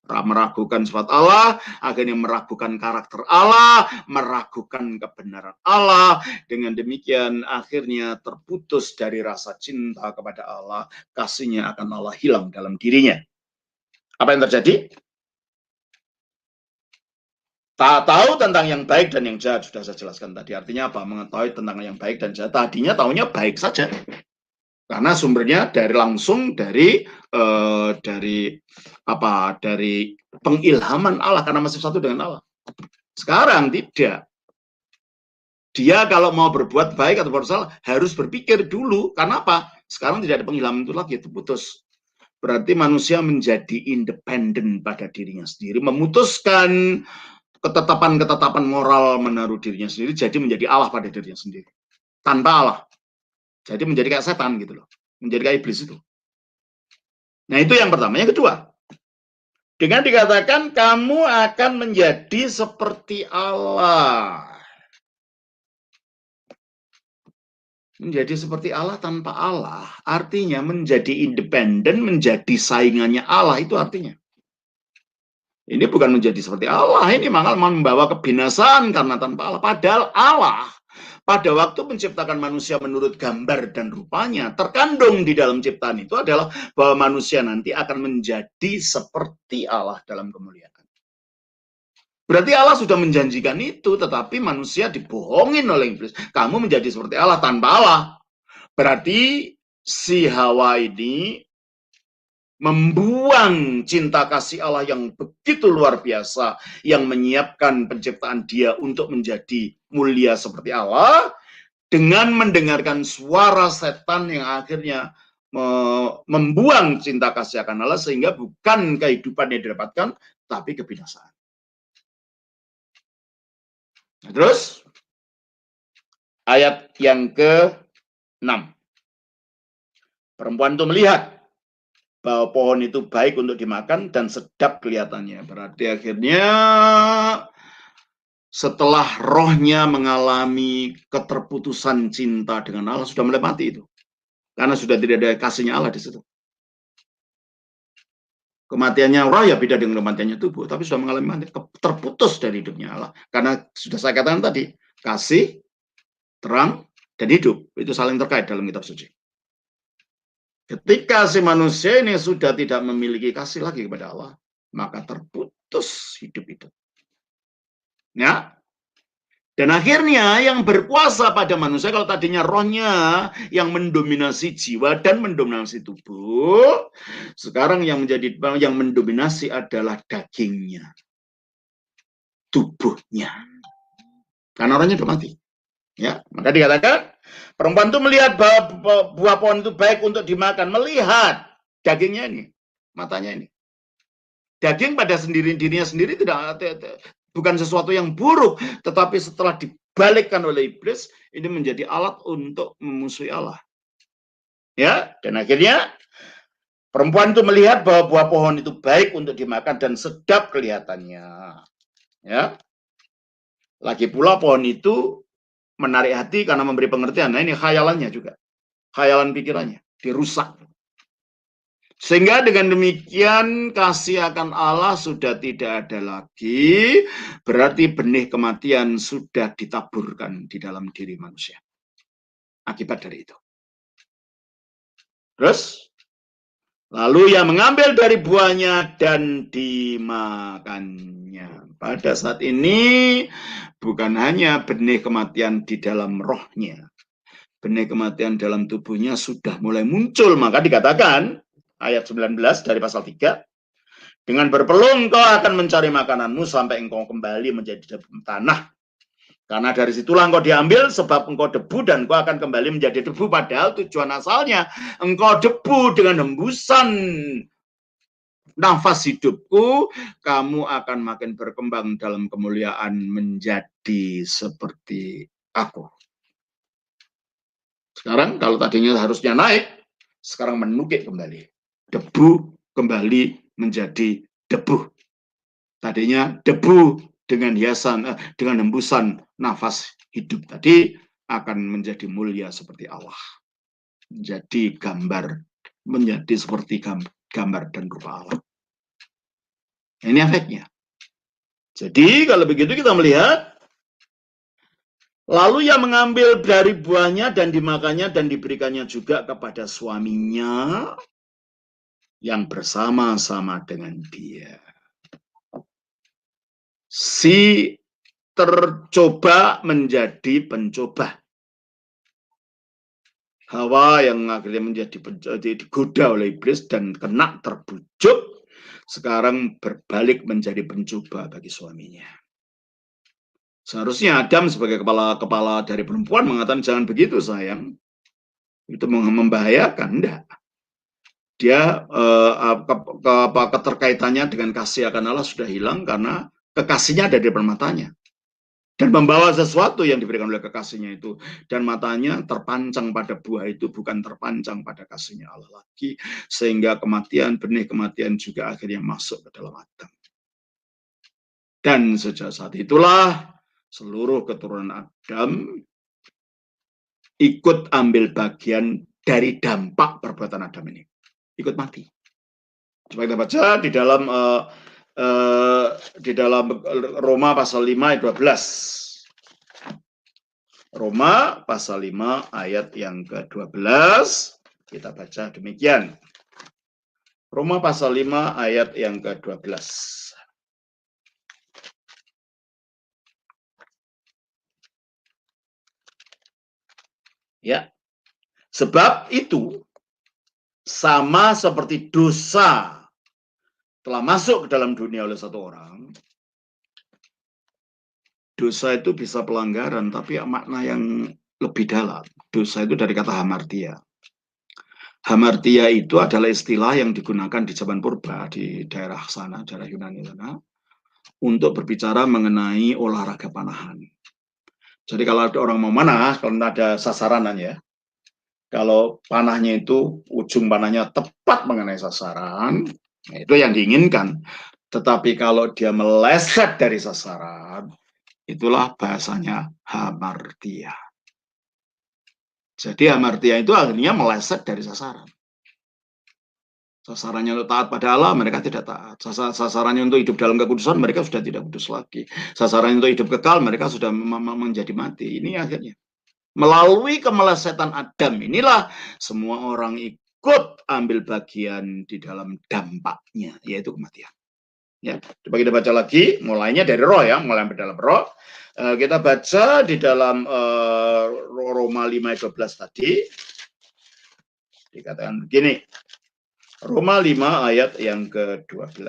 Meragukan sifat Allah, akhirnya meragukan karakter Allah, meragukan kebenaran Allah. Dengan demikian akhirnya terputus dari rasa cinta kepada Allah, kasihnya akan Allah hilang dalam dirinya. Apa yang terjadi? Tak tahu tentang yang baik dan yang jahat, sudah saya jelaskan tadi. Artinya apa? Mengetahui tentang yang baik dan jahat. Tadinya taunya baik saja. Karena sumbernya dari pengilhaman Allah, karena masih satu dengan Allah. Sekarang tidak. Dia kalau mau berbuat baik atau bersalah harus berpikir dulu. Karena apa? Sekarang tidak ada pengilhaman itu lagi, itu putus. Berarti manusia menjadi independen pada dirinya sendiri, memutuskan ketetapan-ketetapan moral menaruh dirinya sendiri, jadi menjadi Allah pada dirinya sendiri. Tanpa Allah. Jadi menjadi kayak setan gitu loh. Menjadi kayak iblis itu. Nah itu yang pertama. Yang kedua, Dengan dikatakan kamu akan menjadi seperti Allah. Menjadi seperti Allah tanpa Allah, artinya menjadi independen, menjadi saingannya Allah, itu artinya. Ini bukan menjadi seperti Allah, ini malah membawa kebinasaan karena tanpa Allah. Padahal Allah pada waktu menciptakan manusia menurut gambar dan rupanya, terkandung di dalam ciptaan itu adalah bahwa manusia nanti akan menjadi seperti Allah dalam kemuliaan. Berarti Allah sudah menjanjikan itu, tetapi manusia dibohongin oleh iblis. Kamu menjadi seperti Allah tanpa Allah. Berarti si Hawa ini membuang cinta kasih Allah yang begitu luar biasa, yang menyiapkan penciptaan dia untuk menjadi mulia seperti Allah, dengan mendengarkan suara setan yang akhirnya membuang cinta kasih akan Allah, sehingga bukan kehidupan yang didapatkan, tapi kebinasaan. Nah, terus ayat yang ke-6. Perempuan itu melihat bahwa pohon itu baik untuk dimakan dan sedap kelihatannya. Berarti akhirnya setelah rohnya mengalami keterputusan cinta dengan Allah, sudah mulai mati itu. Karena sudah tidak ada kasihnya Allah di situ. Kematiannya roh ya beda dengan kematiannya tubuh, tapi sudah mengalami mati, terputus dari hidupnya Allah. Karena sudah saya katakan tadi, kasih, terang, dan hidup. Itu saling terkait dalam kitab suci. Ketika si manusia ini sudah tidak memiliki kasih lagi kepada Allah, maka terputus hidup itu. Ya. Dan akhirnya yang berkuasa pada manusia, kalau tadinya rohnya yang mendominasi jiwa dan mendominasi tubuh, sekarang yang mendominasi adalah dagingnya, tubuhnya. Karena rohnya sudah mati. Ya, maka dikatakan perempuan itu melihat bahwa buah pohon itu baik untuk dimakan, melihat dagingnya ini, matanya ini. Daging pada dirinya sendiri bukan sesuatu yang buruk, tetapi setelah dibalikkan oleh iblis, ini menjadi alat untuk memusuhi Allah. Ya, dan akhirnya perempuan itu melihat bahwa buah pohon itu baik untuk dimakan dan sedap kelihatannya. Ya, lagi pula pohon itu menarik hati karena memberi pengertian. Nah, ini khayalannya juga. Khayalan pikirannya dirusak. Sehingga dengan demikian kasih akan Allah sudah tidak ada lagi. Berarti benih kematian sudah ditaburkan di dalam diri manusia. Akibat dari itu. Terus, lalu ia mengambil dari buahnya dan dimakannya. Pada saat ini bukan hanya benih kematian di dalam rohnya, benih kematian dalam tubuhnya sudah mulai muncul. Maka dikatakan ayat 19 dari pasal 3, dengan berpeluh engkau akan mencari makananmu sampai engkau kembali menjadi tanah. Karena dari situlah engkau diambil, sebab engkau debu dan engkau akan kembali menjadi debu. Padahal tujuan asalnya engkau debu, dengan hembusan nafas hidupku, kamu akan makin berkembang dalam kemuliaan menjadi seperti aku. Sekarang kalau tadinya harusnya naik, sekarang menukik kembali. Debu kembali menjadi debu. Tadinya debu dengan hiasan, dengan hembusan nafas hidup tadi akan menjadi mulia seperti Allah. Menjadi gambar, menjadi seperti gambar dan rupa Allah. Ini efeknya. Jadi kalau begitu kita melihat, lalu ia mengambil dari buahnya dan dimakannya dan diberikannya juga kepada suaminya yang bersama-sama dengan dia. Si tercoba menjadi pencoba. Hawa yang akhirnya digoda oleh iblis dan kena terbujuk, sekarang berbalik menjadi pencoba bagi suaminya. Seharusnya Adam sebagai kepala dari perempuan mengatakan jangan begitu sayang, itu membahayakan. Enggak. Dia keterkaitannya dengan kasih akan Allah sudah hilang karena kekasihnya ada di depan matanya. dan membawa sesuatu yang diberikan oleh kekasihnya itu, dan matanya terpancang pada buah itu, bukan terpancang pada kasihnya Allah lagi, sehingga kematian, benih kematian juga akhirnya masuk ke dalam Adam. Dan sejak saat itulah seluruh keturunan Adam ikut ambil bagian dari dampak perbuatan Adam ini, ikut mati. Coba kita baca di dalam Roma pasal 5 ayat 12. Roma pasal 5 ayat yang ke-12, kita baca demikian. Roma pasal 5 ayat yang ke-12. Ya. Sebab itu sama seperti dosa telah masuk ke dalam dunia oleh satu orang. Dosa itu bisa pelanggaran, tapi makna yang lebih dalam. Dosa itu dari kata hamartia. Hamartia itu adalah istilah yang digunakan di zaman purba di daerah sana, daerah Yunani sana, untuk berbicara mengenai olahraga panahan. Jadi kalau ada orang mau manah, kalau ada sasaran ya, kalau panahnya itu ujung panahnya tepat mengenai sasaran, itu yang diinginkan. Tetapi kalau dia meleset dari sasaran, itulah bahasanya hamartia. Jadi hamartia itu akhirnya meleset dari sasaran. Sasarannya untuk taat pada Allah, mereka tidak taat. Sasarannya untuk hidup dalam kekudusan, mereka sudah tidak kudus lagi. Sasarannya untuk hidup kekal, mereka sudah menjadi mati. Ini akhirnya. Melalui kemelesetan Adam inilah semua orang ikut ambil bagian di dalam dampaknya, yaitu kematian. Ya, coba kita baca lagi, mulainya dari roh ya, mulai dari dalam roh. Kita baca di dalam Roma 5:12 tadi. Dikatakan begini. Roma 5 ayat yang ke-12.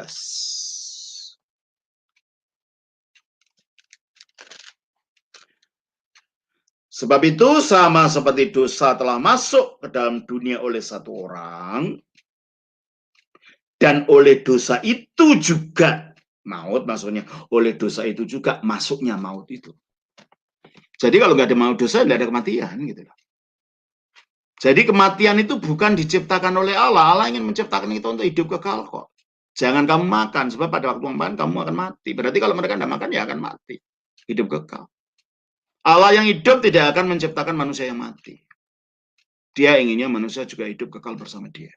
Sebab itu sama seperti dosa telah masuk ke dalam dunia oleh satu orang, dan oleh dosa itu juga maut, maksudnya oleh dosa itu juga masuknya maut itu. Jadi kalau nggak ada maut dosa, nggak ada kematian gitu loh. Jadi kematian itu bukan diciptakan oleh Allah. Allah ingin menciptakan itu untuk hidup kekal kok. Jangan kamu makan, sebab pada waktu makan kamu akan mati. Berarti kalau mereka tidak makan, ya akan mati. Hidup kekal. Allah yang hidup tidak akan menciptakan manusia yang mati. Dia inginnya manusia juga hidup kekal bersama dia.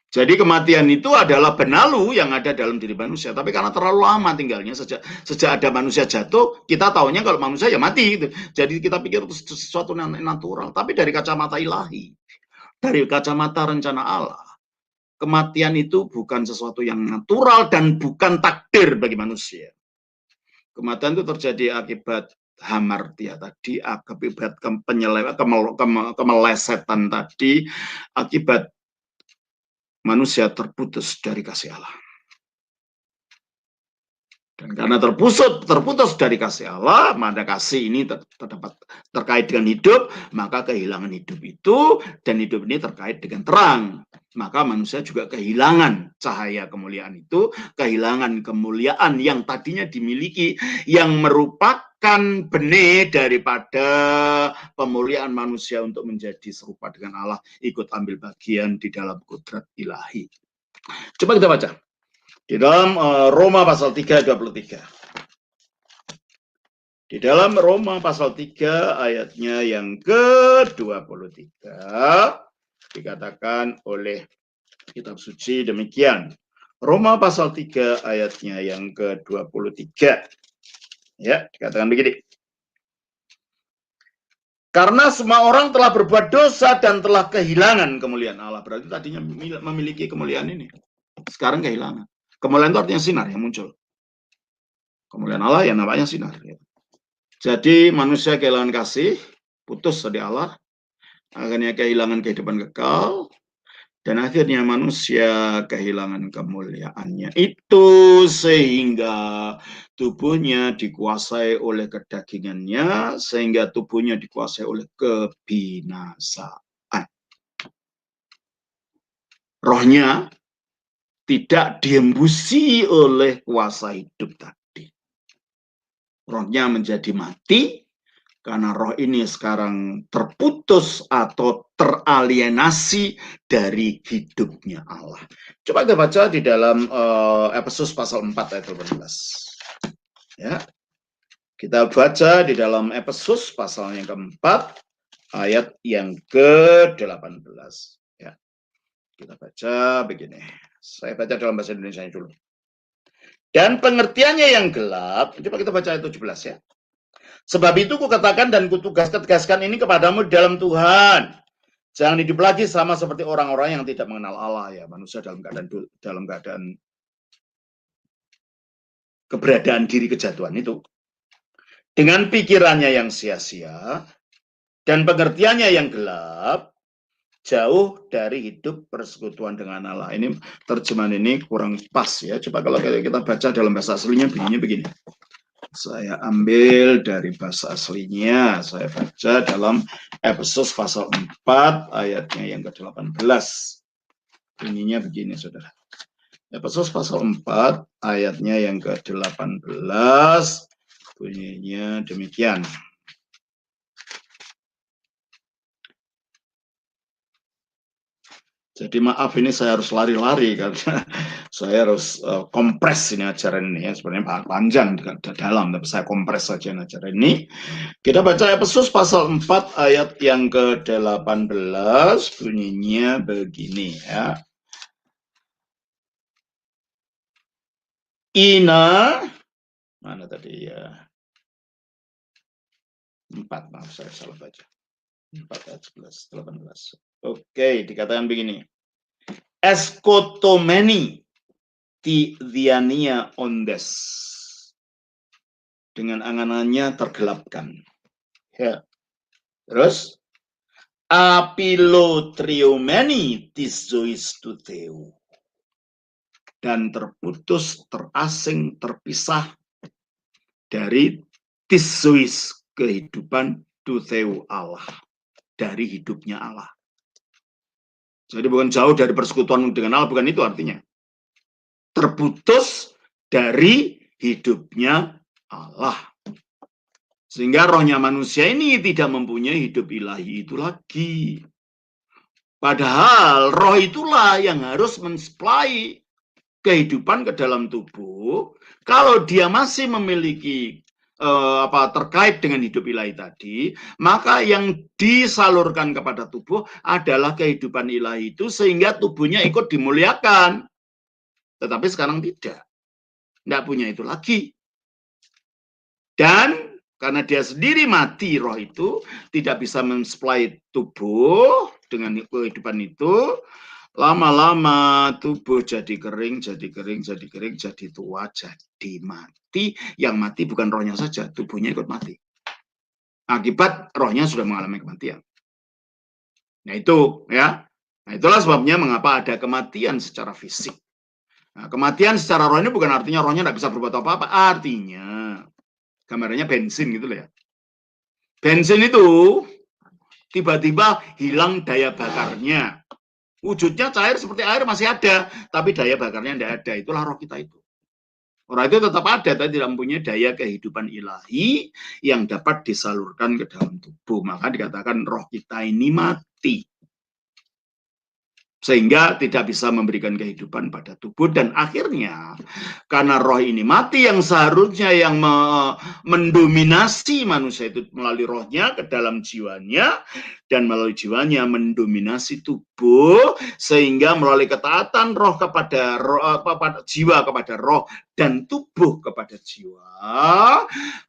Jadi kematian itu adalah benalu yang ada dalam diri manusia. Tapi karena terlalu lama tinggalnya, sejak ada manusia jatuh, kita taunya kalau manusia ya mati. Gitu. Jadi kita pikir itu sesuatu natural. Tapi dari kacamata ilahi, dari kacamata rencana Allah, kematian itu bukan sesuatu yang natural dan bukan takdir bagi manusia. Kematian itu terjadi akibat hamartia tadi, akibat kemelesetan tadi, akibat manusia terputus dari kasih Allah. Dan karena terputus dari kasih Allah, maka kasih ini terkait dengan hidup, maka kehilangan hidup itu, dan hidup ini terkait dengan terang. Maka manusia juga kehilangan cahaya kemuliaan itu, kehilangan kemuliaan yang tadinya dimiliki, yang merupakan benih daripada pemuliaan manusia untuk menjadi serupa dengan Allah, ikut ambil bagian di dalam kudrat ilahi. Coba kita baca. Di dalam Roma pasal 3:23. Di dalam Roma pasal 3 ayatnya yang ke-23 dikatakan oleh kitab suci demikian. Roma pasal 3 ayatnya yang ke-23. Ya, dikatakan begini. Karena semua orang telah berbuat dosa dan telah kehilangan kemuliaan Allah. Berarti tadinya memiliki kemuliaan ini. Sekarang kehilangan. Kemuliaan itu artinya sinar yang muncul. Kemuliaan Allah yang nampaknya sinar. Jadi manusia kehilangan kasih, putus dari Allah, akhirnya kehilangan kehidupan kekal, dan akhirnya manusia kehilangan kemuliaannya. Itu sehingga tubuhnya dikuasai oleh kedagingannya, sehingga tubuhnya dikuasai oleh kebinasaan. Rohnya tidak diembusi oleh kuasa hidup tadi. rohnya menjadi mati, karena roh ini sekarang terputus atau teralienasi dari hidupnya Allah. Coba kita baca di dalam Efesus pasal 4 ayat 18. Ya. Kita baca di dalam Efesus pasal yang keempat ayat yang ke-18. Ya. Kita baca begini. Saya baca dalam bahasa Indonesia dulu. Dan pengertiannya yang gelap, coba kita baca ayat 17 ya. Sebab itu kukatakan dan kutegaskan ini kepadamu dalam Tuhan. Jangan hidup lagi sama seperti orang-orang yang tidak mengenal Allah ya, manusia dalam keadaan keberadaan diri kejatuhan itu. Dengan pikirannya yang sia-sia dan pengertiannya yang gelap, jauh dari hidup persekutuan dengan Allah. Ini terjemahan ini kurang pas ya. Coba kalau kita baca dalam bahasa aslinya bunyinya begini. Saya ambil dari bahasa aslinya, saya baca dalam Efesus pasal 4 ayatnya yang ke-18. Bunyinya begini, saudara. Efesus pasal 4 ayatnya yang ke-18 bunyinya demikian. Jadi maaf ini saya harus lari-lari karena saya harus kompres ini ajaran ini ya. Sebenarnya panjang dalam, tapi saya kompres saja ajaran ini. Kita baca Efesus pasal 4 ayat yang ke-18 bunyinya begini ya. Ina mana tadi ya? 4, maaf saya salah baca. 4 ayat 11, 18. Oke, dikatakan begini. Eskotomeni ti diania ondes. Dengan anganannya tergelapkan. Ya. Terus apilotriomeni tizois tuteu. Dan terputus, terasing, terpisah dari tizois, kehidupan tuteu Allah. Dari hidupnya Allah. Jadi bukan jauh dari persekutuan dengan Allah, bukan itu artinya. Terputus dari hidupnya Allah. Sehingga rohnya manusia ini tidak mempunyai hidup ilahi itu lagi. Padahal roh itulah yang harus mensuplai kehidupan ke dalam tubuh. Kalau dia masih memiliki terkait dengan hidup ilahi tadi, maka yang disalurkan kepada tubuh adalah kehidupan ilahi itu sehingga tubuhnya ikut dimuliakan. Tetapi sekarang tidak punya itu lagi. Dan karena dia sendiri mati, roh itu tidak bisa mensuplai tubuh dengan kehidupan itu, lama-lama tubuh jadi kering, jadi tua, jadi mati. Yang mati bukan rohnya saja, tubuhnya ikut mati. Akibat rohnya sudah mengalami kematian. Nah itu ya. Nah itulah sebabnya mengapa ada kematian secara fisik. Nah, kematian secara roh ini bukan artinya rohnya tidak bisa berbuat apa-apa. Artinya, gambarannya bensin gitu loh ya. Bensin itu tiba-tiba hilang daya bakarnya. Wujudnya cair seperti air masih ada, tapi daya bakarnya tidak ada. Itulah roh kita itu. Roh itu tetap ada, tapi tidak mempunyai daya kehidupan ilahi yang dapat disalurkan ke dalam tubuh. Maka dikatakan roh kita ini mati. Sehingga tidak bisa memberikan kehidupan pada tubuh. Dan akhirnya, karena roh ini mati yang seharusnya yang mendominasi manusia itu melalui rohnya ke dalam jiwanya, dan melalui jiwanya mendominasi tubuh, sehingga melalui ketaatan roh kepada jiwa kepada roh, dan tubuh kepada jiwa,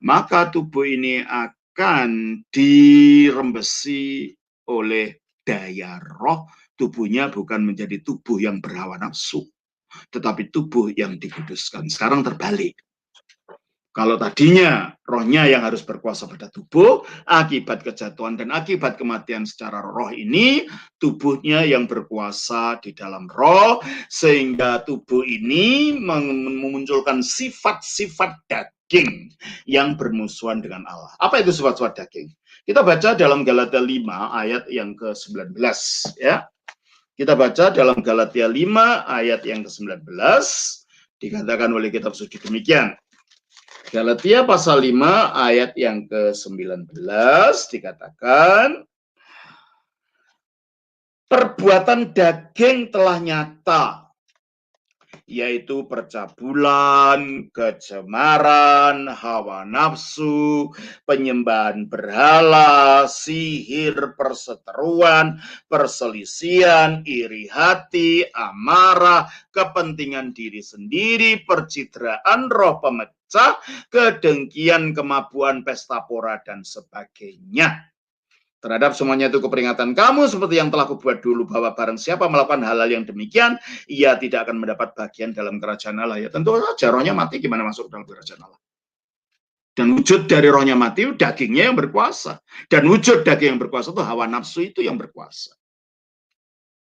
maka tubuh ini akan dirembesi oleh daya roh. Tubuhnya bukan menjadi tubuh yang berhawa nafsu, tetapi tubuh yang dikuduskan. Sekarang terbalik. Kalau tadinya rohnya yang harus berkuasa pada tubuh, akibat kejatuhan dan akibat kematian secara roh ini, tubuhnya yang berkuasa di dalam roh, sehingga tubuh ini memunculkan sifat-sifat daging yang bermusuhan dengan Allah. Apa itu sifat-sifat daging? Kita baca dalam Galatia 5 ayat yang ke-19 ya. Kita baca dalam Galatia 5 ayat yang ke-19, dikatakan oleh kitab suci demikian. Galatia pasal 5 ayat yang ke-19 dikatakan, perbuatan daging telah nyata, yaitu percabulan, kecemaran, hawa nafsu, penyembahan berhala, sihir, perseteruan, perselisihan, iri hati, amarah, kepentingan diri sendiri, percitraan roh pemecah, kedengkian, kemabuan, pesta pora, dan sebagainya. Terhadap semuanya itu keperingatan kamu seperti yang telah kubuat dulu, bahwa barang siapa melakukan hal-hal yang demikian, ia tidak akan mendapat bagian dalam kerajaan Allah. Ya tentu saja rohnya mati, gimana masuk dalam kerajaan Allah? Dan wujud dari rohnya mati, dagingnya yang berkuasa. Dan wujud daging yang berkuasa itu hawa nafsu itu yang berkuasa.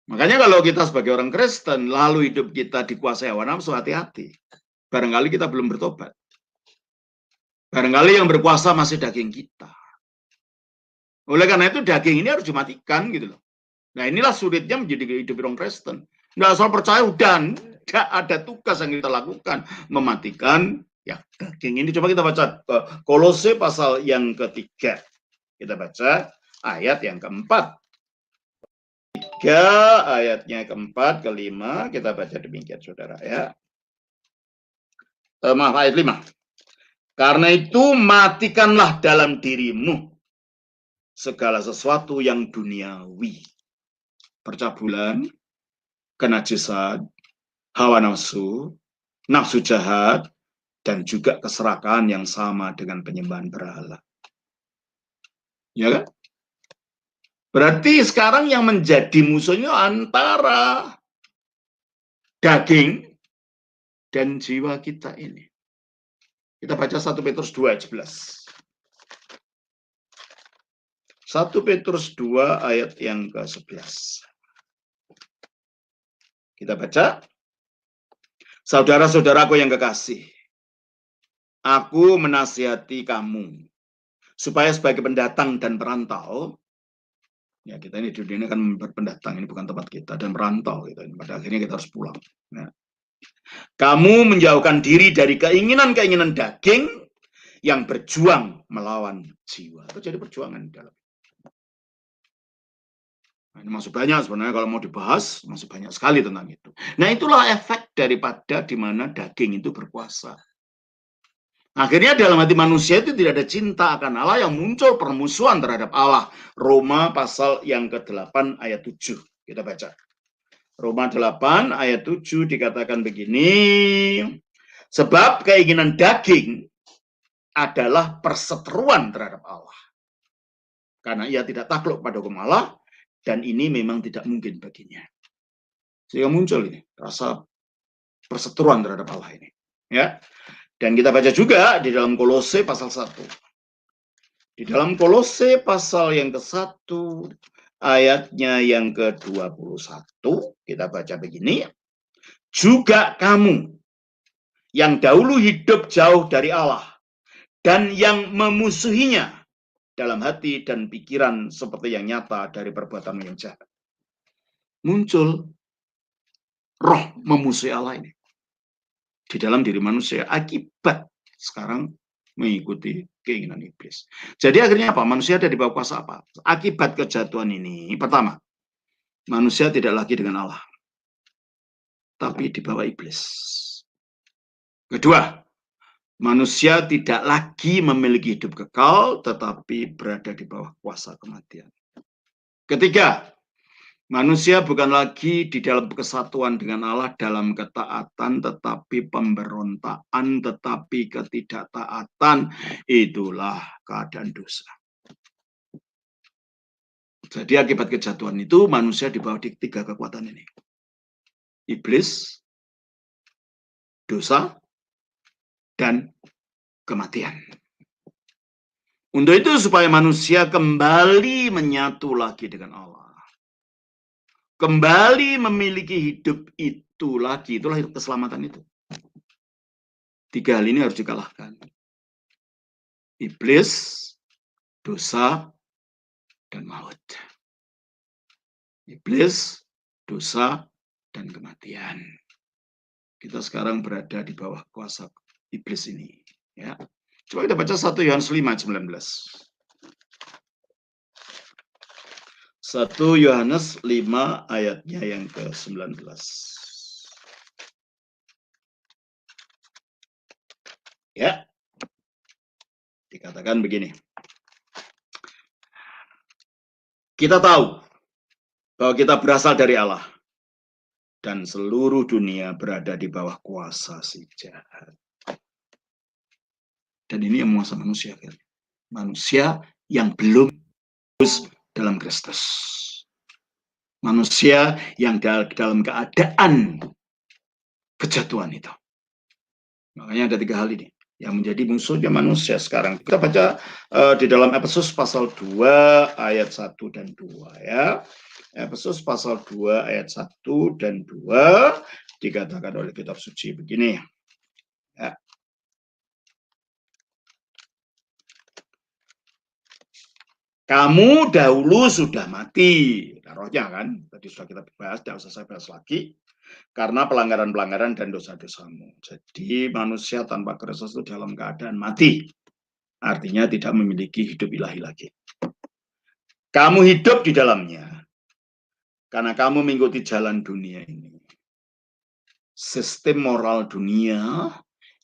Makanya kalau kita sebagai orang Kristen, lalu hidup kita dikuasai hawa nafsu, hati-hati. Barangkali kita belum bertobat. Barangkali yang berkuasa masih daging kita. Oleh karena itu daging ini harus dimatikan gitu loh. Nah inilah sulitnya menjadi hidup orang Kristen. Nggak asal percaya udah, nggak ada tugas yang kita lakukan mematikan ya daging ini. Coba kita baca Kolose pasal yang ketiga. Kita baca ayat yang keempat. 3 ayatnya keempat, kelima kita baca demikian saudara ya. Maaf ayat 5. Karena itu matikanlah dalam dirimu segala sesuatu yang duniawi, percabulan, kenajisan, hawa nafsu, nafsu jahat, dan juga keserakahan yang sama dengan penyembahan berhala. Ya kan? Berarti sekarang yang menjadi musuhnya antara daging dan jiwa kita ini. Kita baca 1 Petrus 2 ayat 11. 1 Petrus 2 ayat yang ke-11. Kita baca. Saudara-saudaraku yang kekasih, aku menasihati kamu supaya sebagai pendatang dan perantau, ya kita ini di dunia ini kan berpendatang, ini bukan tempat kita, dan merantau gitu. Pada akhirnya kita harus pulang. Nah, kamu menjauhkan diri dari keinginan-keinginan daging yang berjuang melawan jiwa. Itu jadi perjuangan di dalam. Nah, ini masih banyak sebenarnya kalau mau dibahas, masih banyak sekali tentang itu. Nah, itulah efek daripada di mana daging itu berkuasa. Akhirnya dalam hati manusia itu tidak ada cinta akan Allah, yang muncul permusuhan terhadap Allah. Roma pasal yang ke-8 ayat 7. Kita baca. Roma 8 ayat 7 dikatakan begini. Sebab keinginan daging adalah perseteruan terhadap Allah. Karena ia tidak takluk pada hukum Allah, dan ini memang tidak mungkin baginya. Sehingga muncul ini rasa perseteruan terhadap Allah ini. Ya. Dan kita baca juga di dalam Kolose pasal 1. Di dalam Kolose pasal yang ke-1 ayatnya yang ke-21 kita baca begini. Juga kamu yang dahulu hidup jauh dari Allah dan yang memusuhinya dalam hati dan pikiran seperti yang nyata dari perbuatan yang jahat. Muncul roh memusuhi Allah ini di dalam diri manusia akibat sekarang mengikuti keinginan iblis. Jadi akhirnya apa? Manusia ada di bawah kuasa apa? Akibat kejatuhan ini, pertama, manusia tidak lagi dengan Allah, tapi di bawah iblis. Kedua, manusia tidak lagi memiliki hidup kekal, tetapi berada di bawah kuasa kematian. Ketiga, manusia bukan lagi di dalam kesatuan dengan Allah dalam ketaatan, tetapi pemberontakan, tetapi ketidaktaatan. Itulah keadaan dosa. Jadi akibat kejatuhan itu manusia di bawah tiga kekuatan ini. Iblis, dosa, dan kematian. Untuk itu supaya manusia kembali menyatu lagi dengan Allah. Kembali memiliki hidup itu lagi. Itulah keselamatan itu. Tiga hal ini harus dikalahkan. Iblis, dosa, dan maut. Iblis, dosa, dan kematian. Kita sekarang berada di bawah kuasa iblis ini. Ya. Coba kita baca 1 Yohanes 5:19. 1 Yohanes 5 ayatnya yang ke-19. Ya. Dikatakan begini. Kita tahu bahwa kita berasal dari Allah dan seluruh dunia berada di bawah kuasa si jahat. Dan ini yang menguasai manusia, kan? Manusia yang belum dalam Kristus. Manusia yang dalam keadaan kejatuhan itu. Makanya ada 3 hal ini yang menjadi musuhnya manusia sekarang. Kita baca di dalam Efesus pasal 2 ayat 1 dan 2 ya. Efesus pasal 2 ayat 1 dan 2 dikatakan oleh kitab suci begini. Ya. Kamu dahulu sudah mati, rohnya kan, tadi sudah kita bahas, tidak usah saya bahas lagi, karena pelanggaran-pelanggaran dan dosa-dosamu. Jadi manusia tanpa Kristus itu dalam keadaan mati, artinya tidak memiliki hidup ilahi lagi. Kamu hidup di dalamnya, karena kamu mengikuti jalan dunia ini. Sistem moral dunia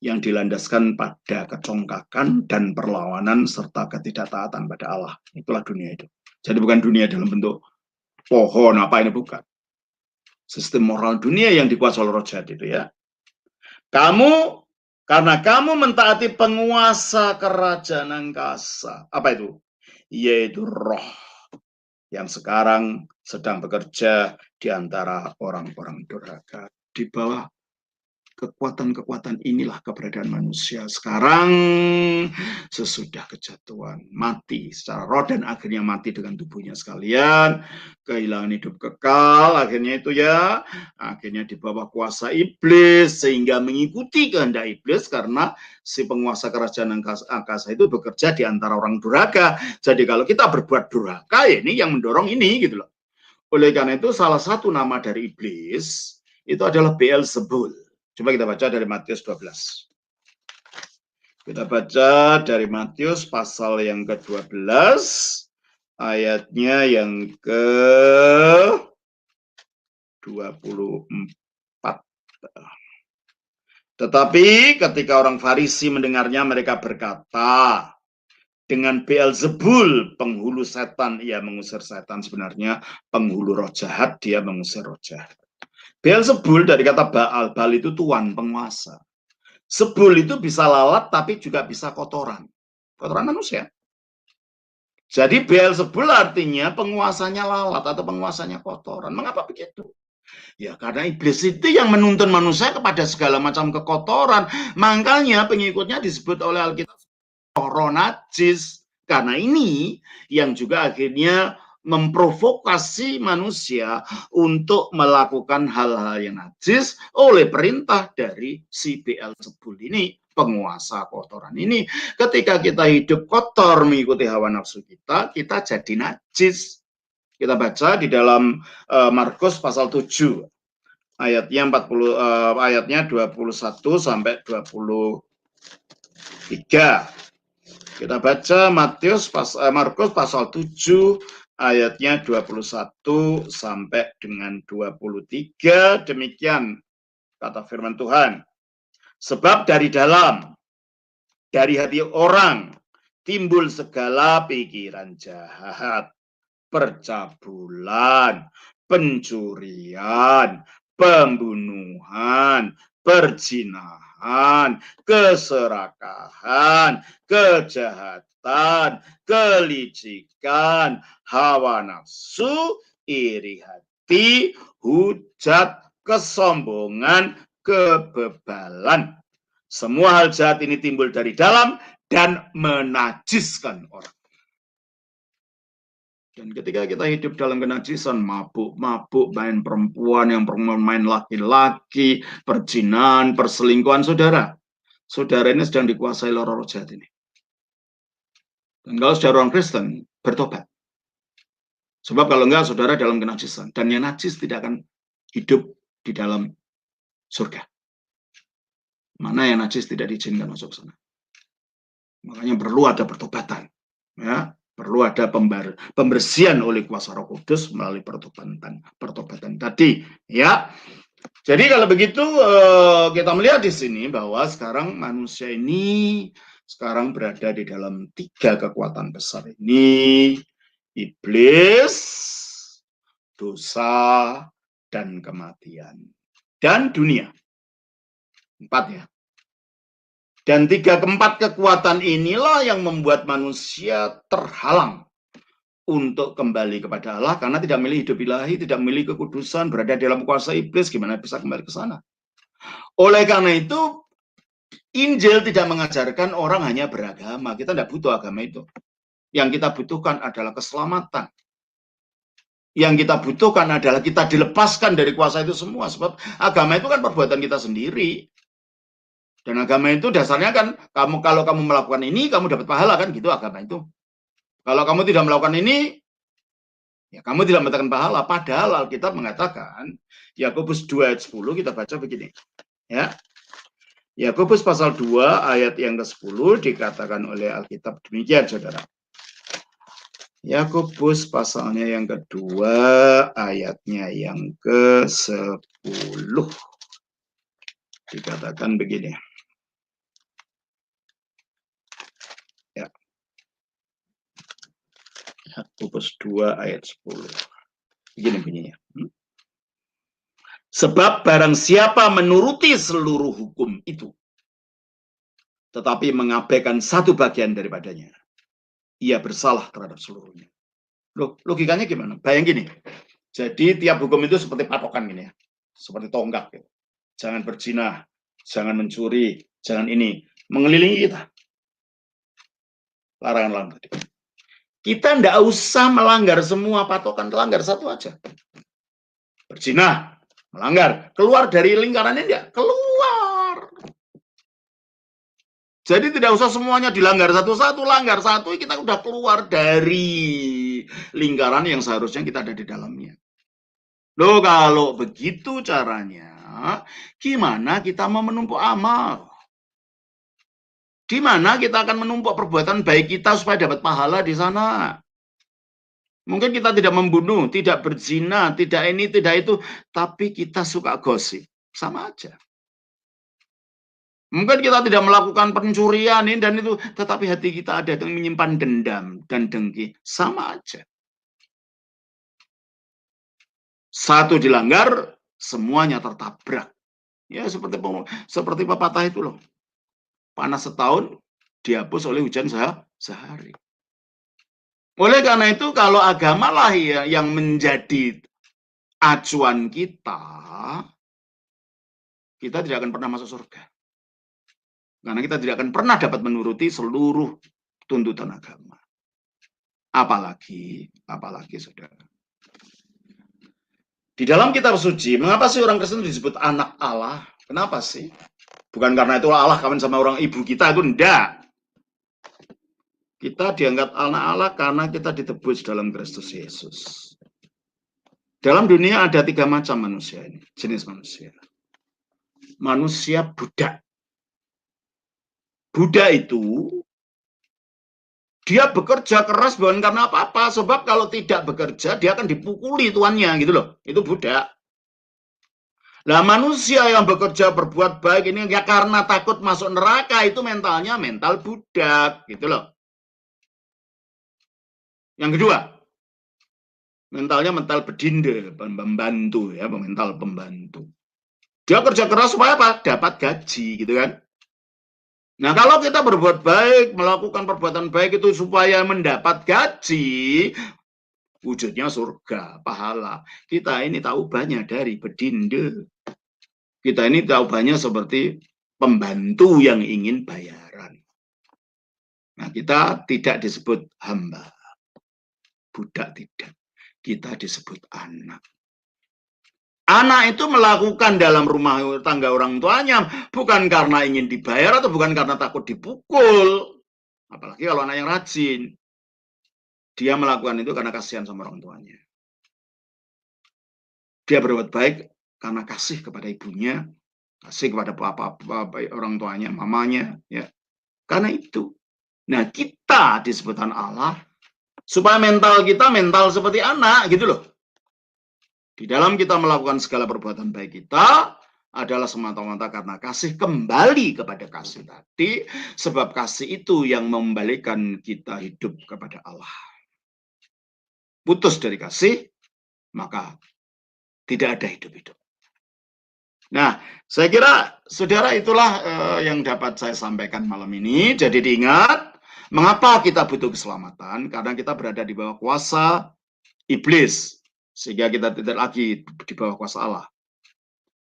yang dilandaskan pada kecongkakan dan perlawanan serta ketidaktaatan pada Allah. Itulah dunia itu. Jadi bukan dunia dalam bentuk pohon apa ini, bukan. Sistem moral dunia yang dikuasai oleh roh jahat itu ya. Karena kamu mentaati penguasa kerajaan angkasa. Apa itu? Yaitu roh yang sekarang sedang bekerja di antara orang-orang durhaka. Di bawah kekuatan-kekuatan inilah keberadaan manusia sekarang sesudah kejatuhan, mati secara roh dan akhirnya mati dengan tubuhnya sekalian, kehilangan hidup kekal, akhirnya itu ya, akhirnya di bawah kuasa iblis sehingga mengikuti kehendak iblis karena si penguasa kerajaan angkasa itu bekerja di antara orang durhaka. Jadi kalau kita berbuat durhaka, ya ini yang mendorong ini gitu loh. Oleh karena itu salah satu nama dari iblis itu adalah Beelzebul. Coba kita baca dari Matius 12. Kita baca dari Matius pasal yang ke-12, ayatnya yang ke-24. Tetapi ketika orang Farisi mendengarnya, mereka berkata, dengan Beelzebul, penghulu setan, ia mengusir setan. Sebenarnya penghulu roh jahat, dia mengusir roh jahat. Beelzebul dari kata Baal. Baal itu tuan, penguasa. Sebul itu bisa lalat tapi juga bisa kotoran. Kotoran manusia. Jadi Beelzebul artinya penguasanya lalat atau penguasanya kotoran. Mengapa begitu? Ya karena iblis itu yang menuntun manusia kepada segala macam kekotoran. Makanya pengikutnya disebut oleh Alkitab roh najis. Karena ini yang juga akhirnya memprovokasi manusia untuk melakukan hal-hal yang najis oleh perintah dari si Beelzebul ini, penguasa kotoran ini. Ketika kita hidup kotor mengikuti hawa nafsu kita, kita jadi najis. Kita baca di dalam Markus pasal 7 ayatnya 21 sampai 23. Kita baca Markus pasal 7 ayatnya 21 sampai dengan 23. Demikian kata firman Tuhan. Sebab dari dalam, dari hati orang, timbul segala pikiran jahat, percabulan, pencurian, pembunuhan, perzinahan, keserakahan, kejahatan, kelicikan, hawa nafsu, iri hati, hujat, kesombongan, kebebalan. Semua hal jahat ini timbul dari dalam dan menajiskan orang. Dan ketika kita hidup dalam kenajisan, mabuk-mabuk, main perempuan, yang main laki-laki, perzinahan, perselingkuhan, saudara ini sedang dikuasai roh jahat ini. Dan kalau saudara orang Kristen, bertobat. Sebab kalau enggak, saudara dalam kenajisan. Dan yang najis tidak akan hidup di dalam surga. Mana yang najis tidak diizinkan masuk sana. Makanya perlu ada pertobatan. Ya, perlu ada pembersihan oleh kuasa Roh Kudus melalui pertobatan tadi, ya. Jadi kalau begitu kita melihat di sini bahwa sekarang manusia ini sekarang berada di dalam 3 kekuatan besar ini: iblis, dosa, dan kematian, dan dunia. 4 ya. Dan 3 keempat kekuatan inilah yang membuat manusia terhalang untuk kembali kepada Allah karena tidak memilih hidup ilahi, tidak memilih kekudusan, berada dalam kuasa iblis, gimana bisa kembali ke sana? Oleh karena itu, Injil tidak mengajarkan orang hanya beragama. Kita tidak butuh agama itu. Yang kita butuhkan adalah keselamatan. Yang kita butuhkan adalah kita dilepaskan dari kuasa itu semua. Sebab agama itu kan perbuatan kita sendiri. Dan agama itu dasarnya kan, kalau kamu melakukan ini, kamu dapat pahala kan, gitu agama itu. Kalau kamu tidak melakukan ini, ya kamu tidak mendapatkan pahala. Padahal Alkitab mengatakan, Yakobus 2 ayat 10, kita baca begini. Ya, Yakobus pasal 2 ayat yang ke-10 dikatakan oleh Alkitab demikian, saudara. Yakobus pasalnya yang kedua ayatnya yang ke-10 dikatakan begini. Ya. Yakobus 2 ayat 10. Begini bunyinya. Sebab barang siapa menuruti seluruh hukum itu, tetapi mengabaikan satu bagian daripadanya, ia bersalah terhadap seluruhnya. Loh, logikanya gimana? Bayangin gini. Jadi tiap hukum itu seperti patokan gini ya. Seperti tonggak gitu. Jangan berzina, jangan mencuri, jangan ini. Mengelilingi kita. Larangan-larangan tadi. Kita tidak usah melanggar semua patokan, melanggar satu aja. Berzina, melanggar. Keluar dari lingkarannya enggak? Keluar. Jadi tidak usah semuanya dilanggar satu-satu, langgar satu kita udah keluar dari lingkaran yang seharusnya kita ada di dalamnya. Loh, kalau begitu caranya, gimana kita mau menumpuk amal? Di mana kita akan menumpuk perbuatan baik kita supaya dapat pahala di sana? Mungkin kita tidak membunuh, tidak berzina, tidak ini, tidak itu, tapi kita suka gosip. Sama aja. Mungkin kita tidak melakukan pencurian ini dan itu, tetapi hati kita ada yang menyimpan dendam dan dengki. Sama aja. Satu dilanggar, semuanya tertabrak. Ya seperti pepatah itu loh. Panas setahun, dihapus oleh hujan sehari. Oleh karena itu, kalau agama lah yang menjadi acuan kita tidak akan pernah masuk surga. Karena kita tidak akan pernah dapat menuruti seluruh tuntutan agama. Apalagi saudara. Di dalam kitab suci, mengapa sih orang Kristen disebut anak Allah? Kenapa sih? Bukan karena itu Allah kawin sama orang ibu kita, itu enggak. Kita dianggap anak Allah karena kita ditebus dalam Kristus Yesus. Dalam dunia ada 3 macam manusia ini, jenis manusia. Manusia budak. Budak itu dia bekerja keras bukan karena apa-apa, sebab kalau tidak bekerja dia akan dipukuli tuannya gitu loh. Itu budak. Nah, manusia yang bekerja berbuat baik ini ya karena takut masuk neraka, itu mentalnya mental budak gitu loh. Yang kedua, mentalnya mental bedinde, pembantu ya, mental pembantu. Dia kerja keras supaya apa? Dapat gaji gitu kan. Nah, kalau kita berbuat baik, melakukan perbuatan baik itu supaya mendapat gaji, wujudnya surga, pahala. Kita ini tahu banyak dari bedinde. Kita ini tahu banyak seperti pembantu yang ingin bayaran. Nah, kita tidak disebut hamba. Budak tidak. Kita disebut anak. Anak itu melakukan dalam rumah tangga orang tuanya bukan karena ingin dibayar atau bukan karena takut dipukul. Apalagi kalau anak yang rajin. Dia melakukan itu karena kasihan sama orang tuanya. Dia berbuat baik karena kasih kepada ibunya, kasih kepada orang tuanya, mamanya, ya. Karena itu. Nah, kita disebutkan Allah supaya mental kita mental seperti anak gitu loh. Di dalam kita melakukan segala perbuatan baik kita adalah semata-mata karena kasih, kembali kepada kasih tadi, sebab kasih itu yang membalikan kita hidup kepada Allah. Putus dari kasih, maka tidak ada hidup-hidup. Nah, saya kira saudara itulah yang dapat saya sampaikan malam ini. Jadi diingat, mengapa kita butuh keselamatan? Karena kita berada di bawah kuasa iblis, sehingga kita tidak lagi di bawah kuasa Allah.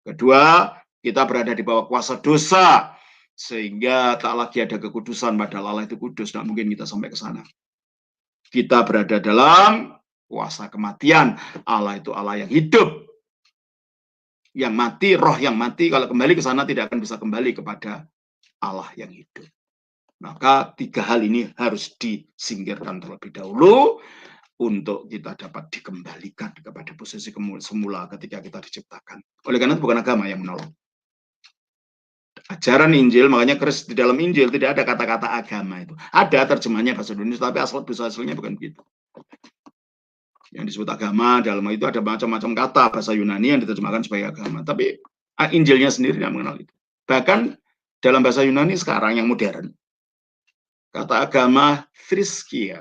Kedua, kita berada di bawah kuasa dosa, sehingga tak lagi ada kekudusan, padahal Allah itu kudus, tidak mungkin kita sampai ke sana. Kita berada dalam kuasa kematian, Allah itu Allah yang hidup, yang mati, roh yang mati, kalau kembali ke sana tidak akan bisa kembali kepada Allah yang hidup. Maka tiga hal ini harus disingkirkan terlebih dahulu untuk kita dapat dikembalikan kepada posisi semula ketika kita diciptakan. Oleh karena itu bukan agama yang menolong. Ajaran Injil, makanya di dalam Injil tidak ada kata-kata agama itu. Ada terjemahannya bahasa Indonesia, tapi aslinya bukan begitu. Yang disebut agama dalam itu ada macam-macam kata bahasa Yunani yang diterjemahkan sebagai agama, tapi Injilnya sendiri tidak mengenal itu. Bahkan dalam bahasa Yunani sekarang yang modern, kata agama thriskia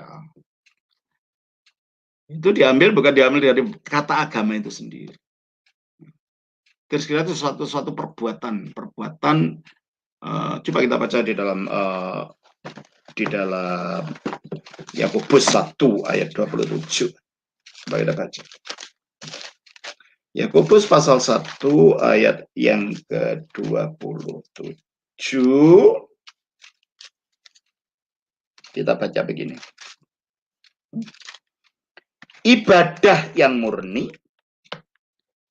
itu bukan diambil dari kata agama itu sendiri. Thriskia itu suatu perbuatan. Coba kita baca di dalam Yakobus 1 ayat 27. Coba kita baca. Yakobus pasal 1 ayat yang ke-27. Kita baca begini. Ibadah yang murni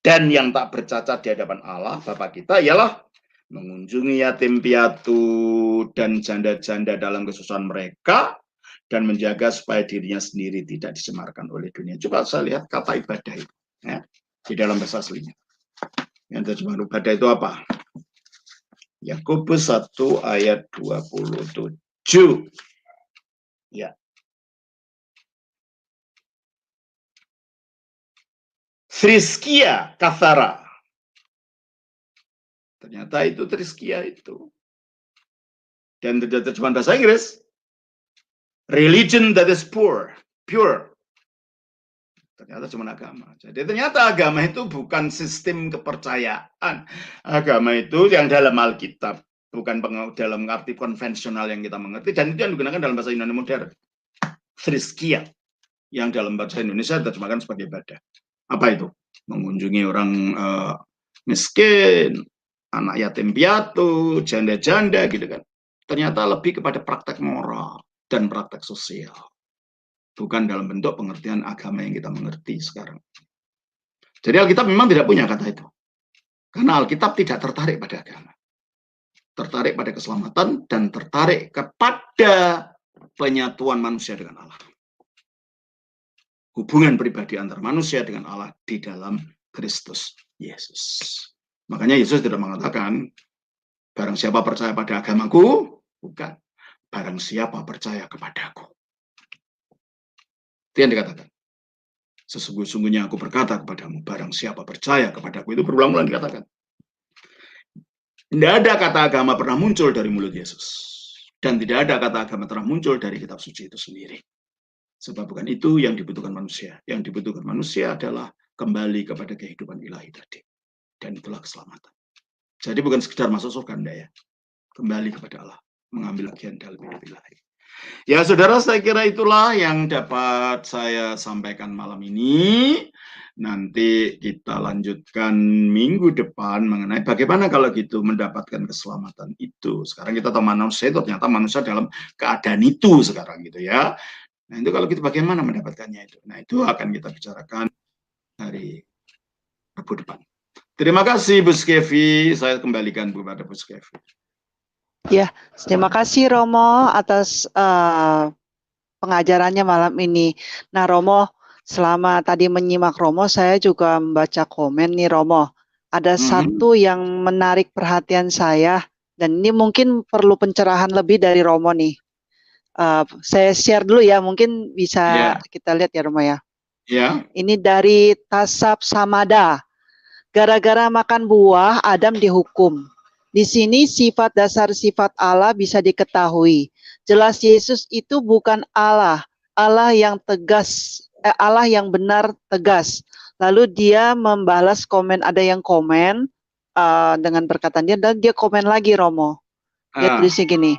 dan yang tak bercacat di hadapan Allah Bapa kita ialah mengunjungi yatim piatu dan janda-janda dalam kesusahan mereka dan menjaga supaya dirinya sendiri tidak dicemarkan oleh dunia. Coba saya lihat kata ibadah itu ya, di dalam bahasa aslinya. Yang terjemahan ibadah itu apa? Yakobus 1 ayat 27. Ya. Thriskia kathara. Ternyata itu Thriskia itu. Dan terjemahan bahasa Inggris, religion that is pure. Ternyata cuma agama. Jadi ternyata agama itu bukan sistem kepercayaan. Agama itu yang dalam Alkitab, bukan dalam arti konvensional yang kita mengerti, dan itu yang digunakan dalam bahasa Yunani modern. Thriskia, yang dalam bahasa Indonesia diterjemahkan sebagai ibadah. Apa itu? Mengunjungi orang miskin, anak yatim piatu, janda-janda gitu kan. Ternyata lebih kepada praktek moral dan praktek sosial. Bukan dalam bentuk pengertian agama yang kita mengerti sekarang. Jadi Alkitab memang tidak punya kata itu. Karena Alkitab tidak tertarik pada agama. Tertarik pada keselamatan dan tertarik kepada penyatuan manusia dengan Allah. Hubungan pribadi antar manusia dengan Allah di dalam Kristus Yesus. Makanya Yesus tidak mengatakan, barang siapa percaya pada agamaku, bukan. Barang siapa percaya kepadaku. Itu yang dikatakan. Sesungguhnya aku berkata kepadamu, barang siapa percaya kepadaku, itu berulang-ulang dikatakan. Tidak ada kata agama pernah muncul dari mulut Yesus. Dan tidak ada kata agama pernah muncul dari kitab suci itu sendiri. Sebab bukan itu yang dibutuhkan manusia. Yang dibutuhkan manusia adalah kembali kepada kehidupan ilahi tadi. Dan itulah keselamatan. Jadi bukan sekedar masuk surga, enggak ya. Kembali kepada Allah. Mengambil bagian dalam hidup ilahi. Ya saudara, saya kira itulah yang dapat saya sampaikan malam ini. Nanti kita lanjutkan minggu depan mengenai bagaimana kalau gitu mendapatkan keselamatan itu. Sekarang kita tahu manusia itu ternyata manusia dalam keadaan itu sekarang gitu ya. Nah itu kalau gitu bagaimana mendapatkannya itu. Nah itu akan kita bicarakan hari Rabu depan. Terima kasih Bu Skevi. Saya kembalikan kepada Bu Skevi. Ya, terima kasih Romo atas pengajarannya malam ini. Nah Romo, selama tadi menyimak Romo, saya juga membaca komen nih Romo. Ada satu yang menarik perhatian saya, dan ini mungkin perlu pencerahan lebih dari Romo nih. Saya share dulu ya, mungkin bisa Ya, kita lihat ya Romo ya. ya. Ini dari Tasap Samada. Gara-gara makan buah, Adam dihukum. Di sini sifat dasar sifat Allah bisa diketahui. Jelas Yesus itu bukan Allah, Allah yang tegas, Allah yang benar tegas. Lalu dia membalas komen, ada yang komen dengan perkataan dia, dan dia komen lagi Romo. Dia Ah, tulisnya gini,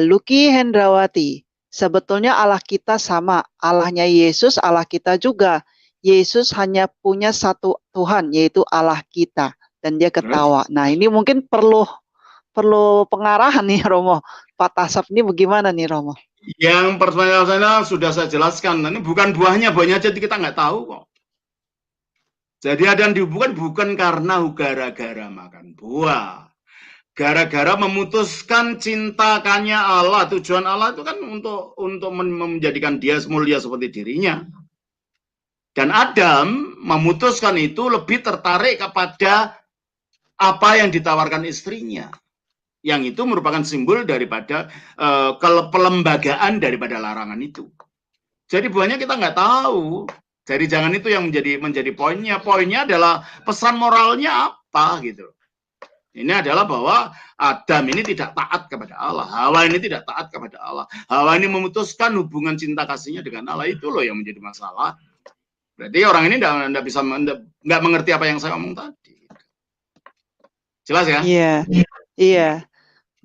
Lucky Hendrawati, sebetulnya Allah kita sama, Allahnya Yesus, Allah kita juga. Yesus hanya punya satu Tuhan, yaitu Allah kita. Dan dia terus ketawa. Nah, ini mungkin perlu pengarahan nih Romo. Pak Tasap ini bagaimana nih Romo? yang pertanyaan saya sudah saya jelaskan. Ini bukan buahnya aja kita nggak tahu kok. Jadi ada yang dihubungkan bukan karena gara-gara makan buah. Gara-gara memutuskan cintakannya Allah. Tujuan Allah itu kan untuk menjadikan dia mulia seperti dirinya. Dan Adam memutuskan itu lebih tertarik kepada apa yang ditawarkan istrinya. Yang itu merupakan simbol daripada kelembagaan daripada larangan itu. Jadi buahnya kita nggak tahu. Jadi jangan itu yang menjadi poinnya. Poinnya adalah pesan moralnya apa gitu. Ini adalah bahwa Adam ini tidak taat kepada Allah. Hawa ini tidak taat kepada Allah. Hawa ini memutuskan hubungan cinta kasihnya dengan Allah. Itu loh yang menjadi masalah. Berarti orang ini tidak bisa nggak mengerti apa yang saya omong tadi. Jelas ya? Iya, iya.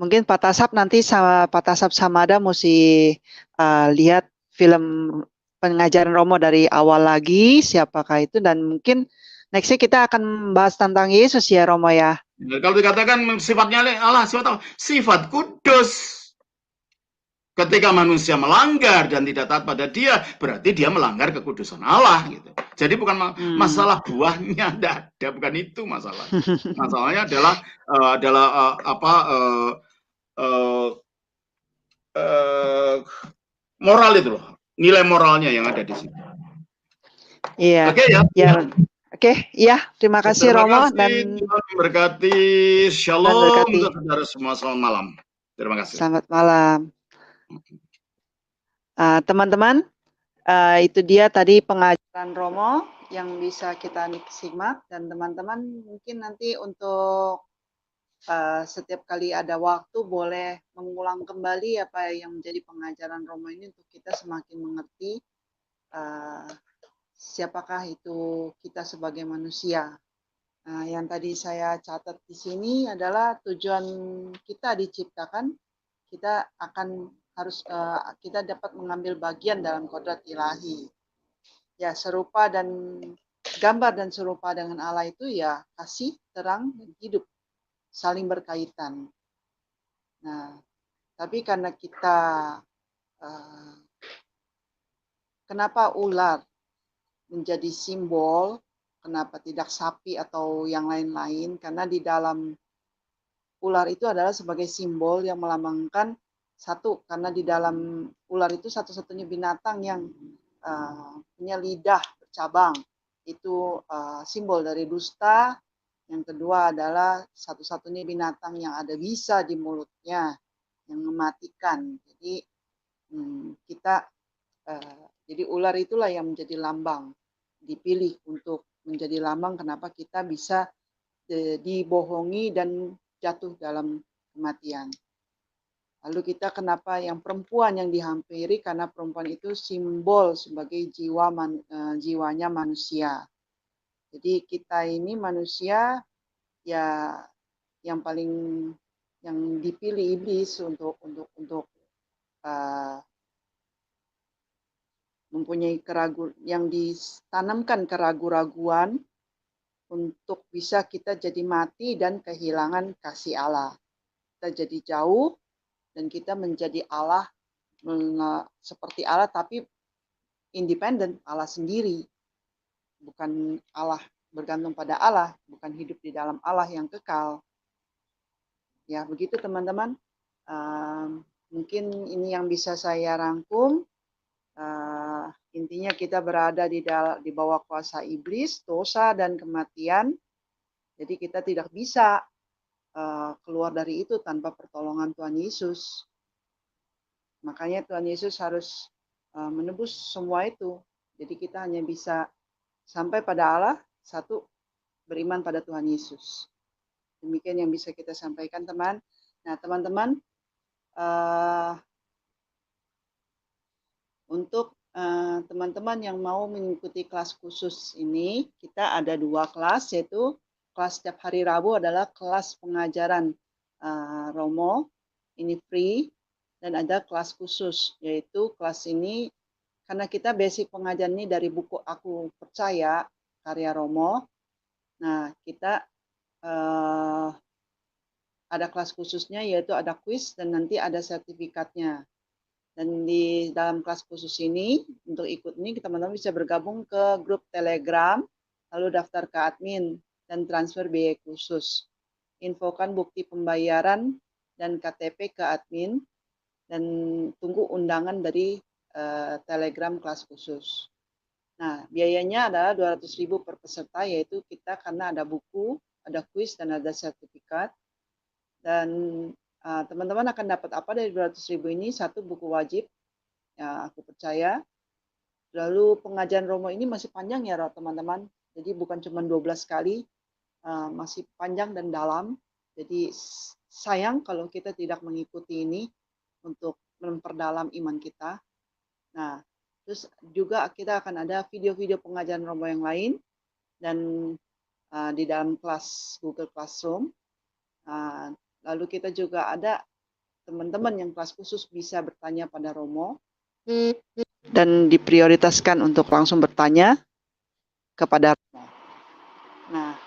Mungkin Pak Tasap nanti sama Pak Tasap Samada mesti lihat film pengajaran Romo dari awal lagi, siapakah itu, dan mungkin nextnya kita akan bahas tentang Yesus ya Romo ya. Kalau dikatakan sifatnya Allah, sifat kudus. Ketika manusia melanggar dan tidak taat pada dia, berarti dia melanggar kekudusan Allah gitu. Jadi bukan masalah buahnya, ada bukan itu masalah. Masalahnya adalah moral itu loh, nilai moralnya yang ada di sini. Iya. Oke ya. Ya. Oke, iya. Terima kasih Terima Romo kasih, dan Tuhan memberkati. Shalom berkati. untuk saudara semua. Selamat malam. Terima kasih. Selamat malam. Teman-teman, itu dia tadi pengajaran Romo yang bisa kita simak, dan teman-teman mungkin nanti untuk setiap kali ada waktu boleh mengulang kembali apa yang menjadi pengajaran Romo ini untuk kita semakin mengerti siapakah itu kita sebagai manusia. Nah, yang tadi saya catat di sini adalah tujuan kita diciptakan, kita dapat mengambil bagian dalam kodrat ilahi. Ya, serupa dan gambar dan serupa dengan Allah itu ya kasih, terang, dan hidup, saling berkaitan. Nah, tapi karena kita kenapa ular menjadi simbol, kenapa tidak sapi atau yang lain-lain? Karena di dalam ular itu adalah sebagai simbol yang melambangkan satu, karena di dalam ular itu satu-satunya binatang yang punya lidah bercabang. Itu simbol dari dusta. Yang kedua adalah satu-satunya binatang yang ada bisa di mulutnya yang mematikan. Jadi jadi ular itulah yang menjadi lambang, dipilih untuk menjadi lambang kenapa kita bisa dibohongi dan jatuh dalam kematian. Lalu kita kenapa yang perempuan yang dihampiri, karena perempuan itu simbol sebagai jiwanya manusia. Jadi kita ini manusia ya yang paling yang dipilih iblis untuk mempunyai yang ditanamkan keraguan-raguan untuk bisa kita jadi mati dan kehilangan kasih Allah. Kita jadi jauh dan kita menjadi Allah, seperti Allah tapi independen, Allah sendiri. Bukan Allah bergantung pada Allah, bukan hidup di dalam Allah yang kekal. Ya, begitu teman-teman. Mungkin ini yang bisa saya rangkum. Intinya kita berada di bawah kuasa iblis, dosa dan kematian. Jadi kita tidak bisa keluar dari itu tanpa pertolongan Tuhan Yesus. Makanya Tuhan Yesus harus menebus semua itu. Jadi kita hanya bisa sampai pada Allah, satu, beriman pada Tuhan Yesus. Demikian yang bisa kita sampaikan, teman. Nah, teman-teman, untuk teman-teman yang mau mengikuti kelas khusus ini, kita ada 2 kelas, yaitu kelas setiap hari Rabu adalah kelas pengajaran Romo, ini free, dan ada kelas khusus, yaitu kelas ini karena kita basic pengajaran ini dari buku Aku Percaya, karya Romo. Nah, kita ada kelas khususnya, yaitu ada kuis dan nanti ada sertifikatnya. Dan di dalam kelas khusus ini, untuk ikut ini, teman-teman bisa bergabung ke grup Telegram, lalu daftar ke admin, dan transfer biaya khusus. Infokan bukti pembayaran dan KTP ke admin, dan tunggu undangan dari Telegram kelas khusus. Nah, biayanya adalah 200.000 per peserta, yaitu kita karena ada buku, ada kuis, dan ada sertifikat. Dan teman-teman akan dapat apa dari 200.000 ini? Satu, buku wajib, ya, Aku Percaya. Lalu pengajaran Romo ini masih panjang ya teman-teman. Jadi bukan cuma 12 kali, masih panjang dan dalam. Jadi sayang kalau kita tidak mengikuti ini untuk memperdalam iman kita. Nah, terus juga kita akan ada video-video pengajaran Romo yang lain dan di dalam kelas Google Classroom. Lalu kita juga ada teman-teman yang kelas khusus bisa bertanya pada Romo dan diprioritaskan untuk langsung bertanya kepada Romo. Nah,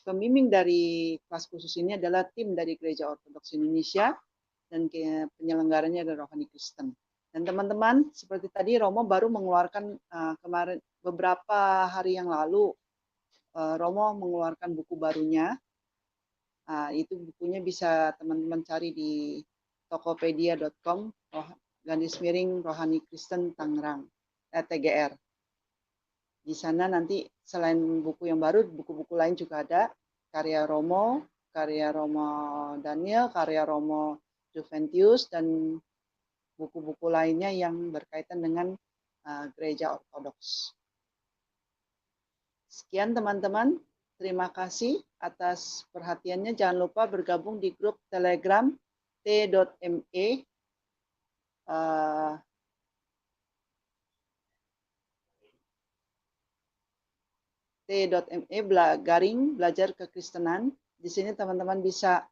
pembimbing dari kelas khusus ini adalah tim dari Gereja Ortodoks Indonesia dan penyelenggaranya adalah Rohani Kristen. Dan teman-teman, seperti tadi Romo baru mengeluarkan kemarin beberapa hari yang lalu, Romo mengeluarkan buku barunya. Itu bukunya bisa teman-teman cari di tokopedia.com /Rohani Kristen Tangerang TGR. Di sana nanti selain buku yang baru, buku-buku lain juga ada, karya Romo Daniel, karya Romo Juventius, dan buku-buku lainnya yang berkaitan dengan gereja Ortodoks. Sekian teman-teman, terima kasih atas perhatiannya. Jangan lupa bergabung di grup Telegram t.me garing belajar kekristenan. Di sini teman-teman bisa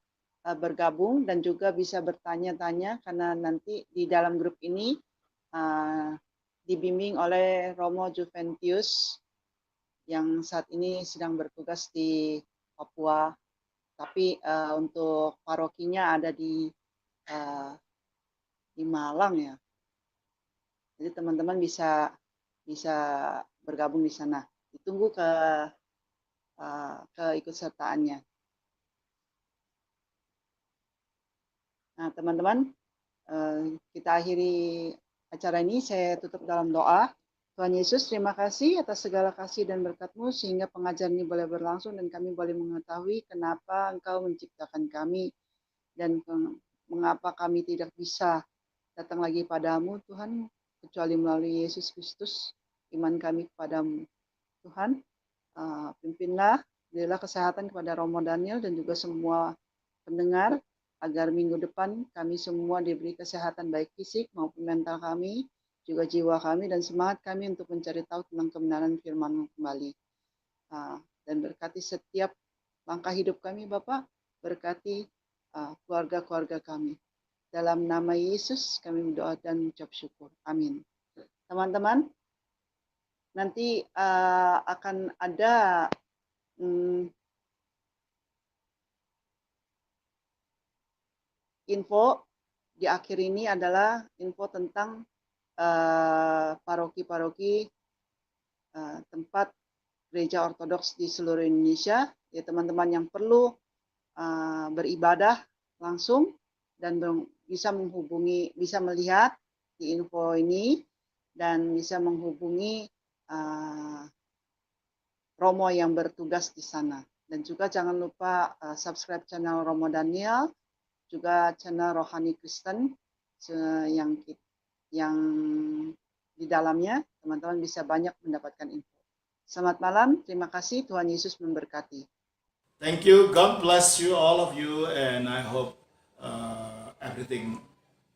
bergabung dan juga bisa bertanya-tanya karena nanti di dalam grup ini dibimbing oleh Romo Juventius yang saat ini sedang bertugas di Papua, tapi untuk parokinya ada di Malang ya. Jadi teman-teman bisa bergabung di sana. Ditunggu keikutsertaannya. Nah, teman-teman, kita akhiri acara ini. Saya tutup dalam doa. Tuhan Yesus, terima kasih atas segala kasih dan berkat-Mu sehingga pengajaran ini boleh berlangsung dan kami boleh mengetahui kenapa Engkau menciptakan kami dan mengapa kami tidak bisa datang lagi padamu, Tuhan, kecuali melalui Yesus Kristus, iman kami kepadamu. Tuhan, pimpinlah, berilah kesehatan kepada Romo Daniel dan juga semua pendengar, agar minggu depan kami semua diberi kesehatan baik fisik maupun mental kami, juga jiwa kami dan semangat kami untuk mencari tahu tentang kebenaran firman-Mu kembali. Dan berkati setiap langkah hidup kami, Bapak, berkati keluarga-keluarga kami. Dalam nama Yesus kami berdoa dan mengucap syukur. Amin. Teman-teman, nanti akan ada info di akhir ini adalah info tentang paroki-paroki tempat gereja Ortodoks di seluruh Indonesia. Ya, teman-teman yang perlu beribadah langsung dan bisa menghubungi, bisa melihat di info ini dan bisa menghubungi Romo yang bertugas di sana. Dan juga jangan lupa subscribe channel Romo Daniel, juga channel Rohani Kristen yang di dalamnya teman-teman bisa banyak mendapatkan info. Selamat malam, terima kasih, Tuhan Yesus memberkati. Thank you. God bless you, all of you, and I hope everything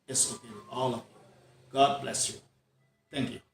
is okay with all of you. God bless you. Thank you.